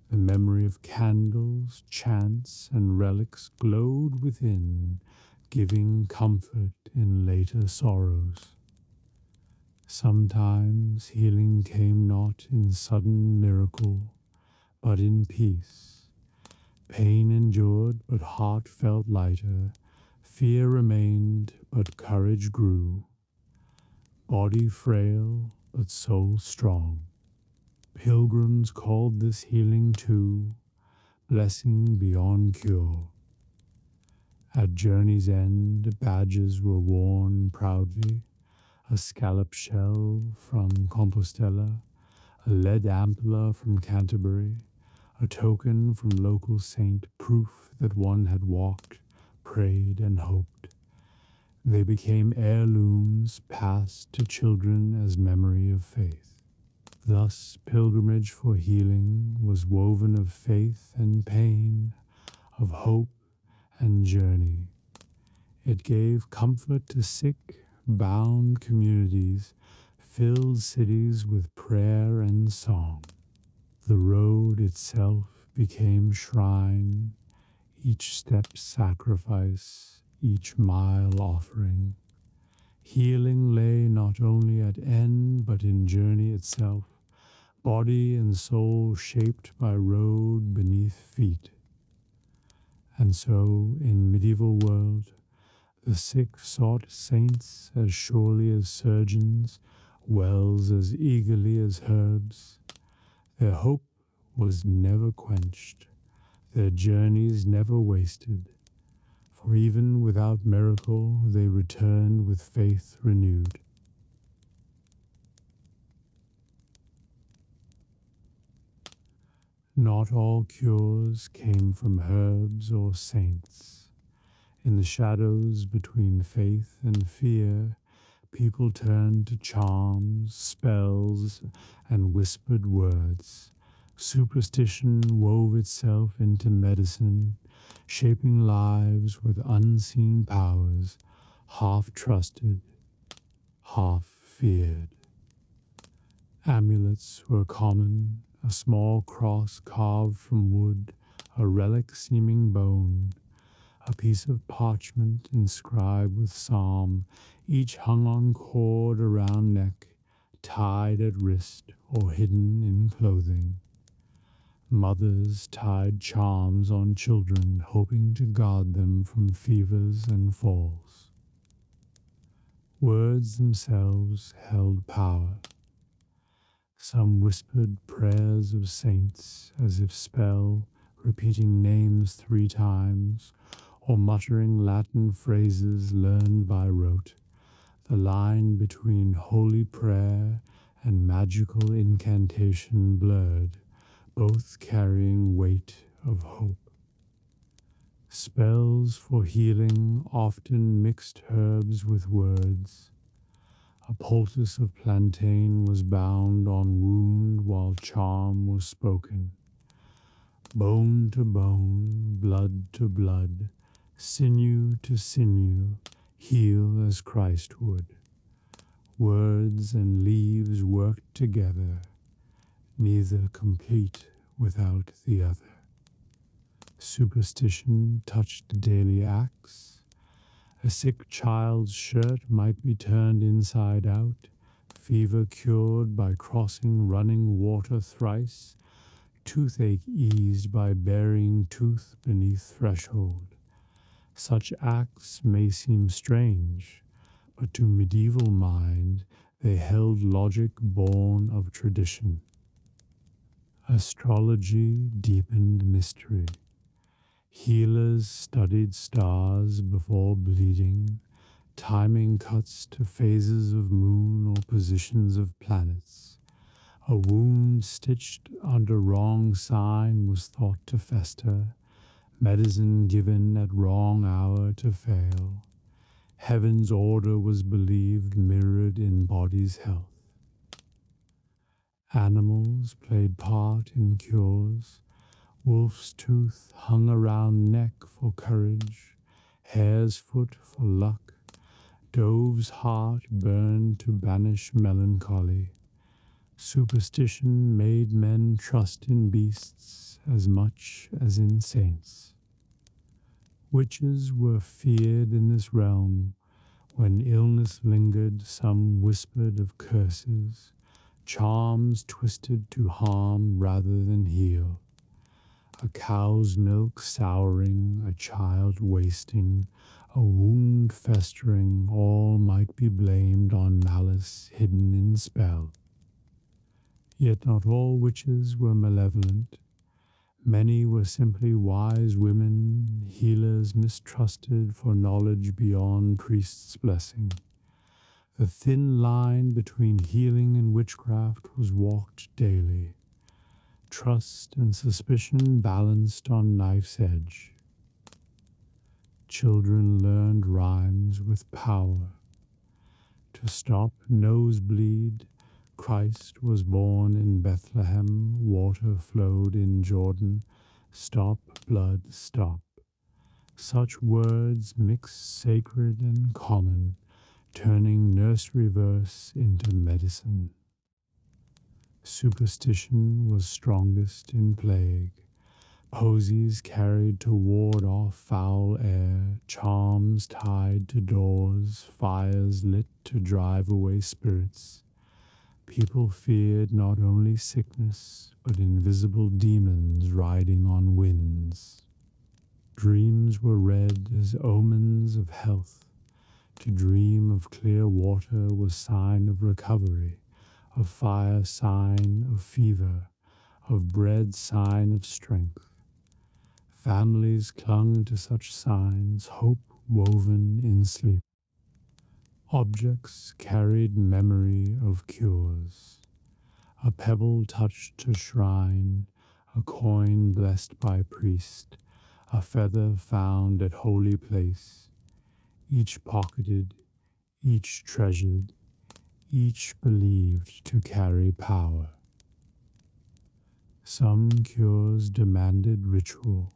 the memory of candles, chants, and relics glowed within, giving comfort in later sorrows. Sometimes healing came not in sudden miracle, but in peace. Pain endured, but heart felt lighter. Fear remained, but courage grew. Body frail, but soul strong. Pilgrims called this healing too, blessing beyond cure. At journey's end, badges were worn proudly, a scallop shell from Compostela, a lead ampulla from Canterbury, a token from local saint, proof that one had walked, prayed, and hoped. They became heirlooms passed to children as memory of faith. Thus, pilgrimage for healing was woven of faith and pain, of hope and journey. It gave comfort to sick, bound communities, filled cities with prayer and song. The road itself became shrine, each step sacrifice, each mile offering. Healing lay not only at end, but in journey itself, body and soul shaped by road beneath feet. And so, in medieval world, the sick sought saints as surely as surgeons, wells as eagerly as herbs. Their hope was never quenched, their journeys never wasted, for even without miracle they returned with faith renewed. Not all cures came from herbs or saints. In the shadows between faith and fear, people turned to charms, spells, and whispered words. Superstition wove itself into medicine, shaping lives with unseen powers, half trusted, half feared. Amulets were common, a small cross carved from wood, a relic seeming bone, a piece of parchment inscribed with psalm, each hung on cord around neck, tied at wrist, or hidden in clothing. Mothers tied charms on children, hoping to guard them from fevers and falls. Words themselves held power. Some whispered prayers of saints, as if spell, repeating names 3 times, or muttering Latin phrases learned by rote, the line between holy prayer and magical incantation blurred, both carrying weight of hope. Spells for healing often mixed herbs with words. A poultice of plantain was bound on wound while charm was spoken. Bone to bone, blood to blood, sinew to sinew, heal as Christ would. Words and leaves worked together, neither complete without the other. Superstition touched daily acts. A sick child's shirt might be turned inside out, fever cured by crossing running water thrice, toothache eased by burying tooth beneath threshold. Such acts may seem strange, but to medieval mind they held logic born of tradition. Astrology deepened mystery. Healers studied stars before bleeding, timing cuts to phases of moon or positions of planets. A wound stitched under wrong sign was thought to fester, medicine given at wrong hour to fail. Heaven's order was believed mirrored in body's health. Animals played part in cures. Wolf's tooth hung around neck for courage, hare's foot for luck, dove's heart burned to banish melancholy. Superstition made men trust in beasts as much as in saints. Witches were feared in this realm. When illness lingered, some whispered of curses, charms twisted to harm rather than heal. A cow's milk souring, a child wasting, a wound festering, all might be blamed on malice hidden in spell. Yet not all witches were malevolent. Many were simply wise women, healers mistrusted for knowledge beyond priest's blessing. The thin line between healing and witchcraft was walked daily. trust and suspicion balanced on knife's edge. Children learned rhymes with power. To stop nosebleed, Christ was born in Bethlehem, water flowed in Jordan, stop, blood, stop. Such words mixed sacred and common, turning nursery verse into medicine. Superstition was strongest in plague. Posies carried to ward off foul air, charms tied to doors, fires lit to drive away spirits. People feared not only sickness, but invisible demons riding on winds. Dreams were read as omens of health. To dream of clear water was sign of recovery, of fire sign of fever, of bread sign of strength. Families clung to such signs, hope woven in sleep. Objects carried memory of cures. A pebble touched a shrine, a coin blessed by priest, a feather found at holy place, each pocketed, each treasured, each believed to carry power. Some cures demanded ritual,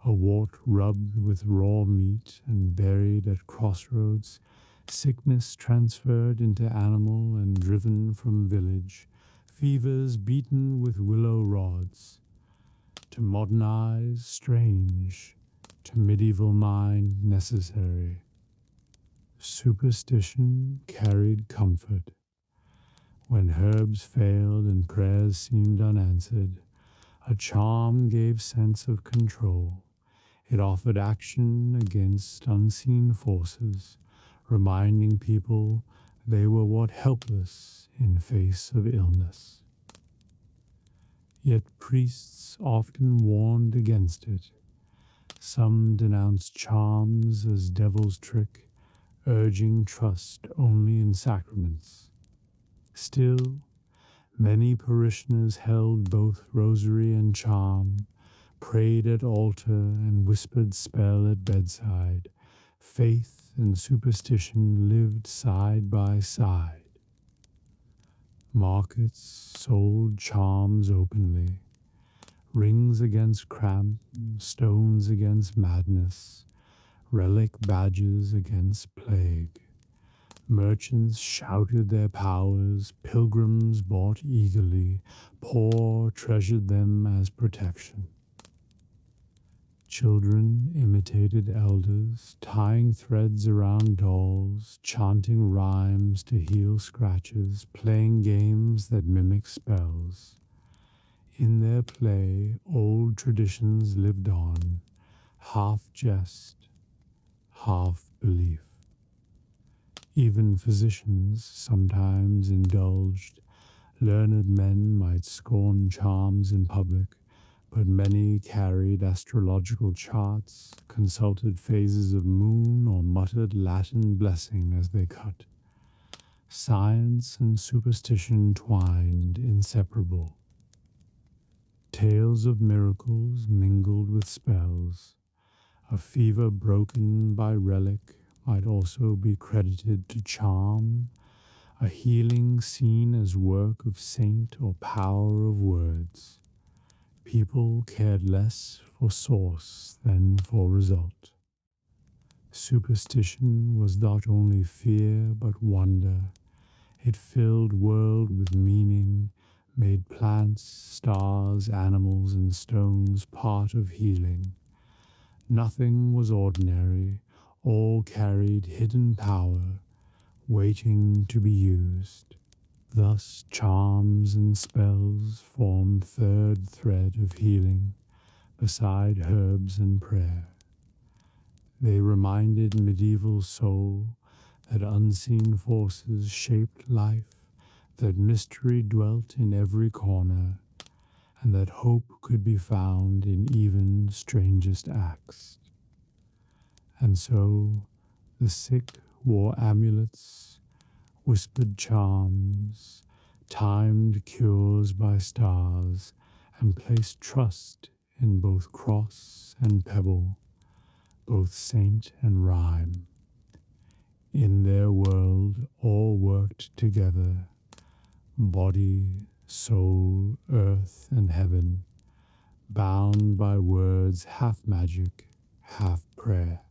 a wart rubbed with raw meat and buried at crossroads, sickness transferred into animal and driven from village, fevers beaten with willow rods. To modernize, strange, to medieval mind, necessary. Superstition carried comfort. When herbs failed and prayers seemed unanswered, a charm gave sense of control. It offered action against unseen forces, reminding people they were what helpless in face of illness. Yet priests often warned against it. Some denounced charms as devil's trick, urging trust only in sacraments. Still, many parishioners held both rosary and charm, prayed at altar and whispered spell at bedside. Faith and superstition lived side by side. Markets sold charms openly, rings against cramp, stones against madness, relic badges against plague. Merchants shouted their powers, pilgrims bought eagerly, poor treasured them as protection. Children imitated elders, tying threads around dolls, chanting rhymes to heal scratches, playing games that mimic spells. In their play, old traditions lived on, half jest, half belief. Even physicians sometimes indulged. Learned men might scorn charms in public, but many carried astrological charts, consulted phases of moon, or muttered Latin blessing as they cut. Science and superstition twined, inseparable. Tales of miracles mingled with spells. A fever broken by relic might also be credited to charm, a healing seen as work of saint or power of words. People cared less for source than for result. Superstition was not only fear but wonder. It filled world with meaning, made plants, stars, animals, and stones part of healing. Nothing was ordinary, all carried hidden power, waiting to be used. Thus charms and spells formed third thread of healing, beside herbs and prayer. They reminded medieval soul that unseen forces shaped life, that mystery dwelt in every corner, and that hope could be found in even strangest acts. And so the sick wore amulets, whispered charms, timed cures by stars, and placed trust in both cross and pebble, both saint and rhyme. In their world all worked together, body, soul, earth, and heaven, bound by words half magic, half prayer.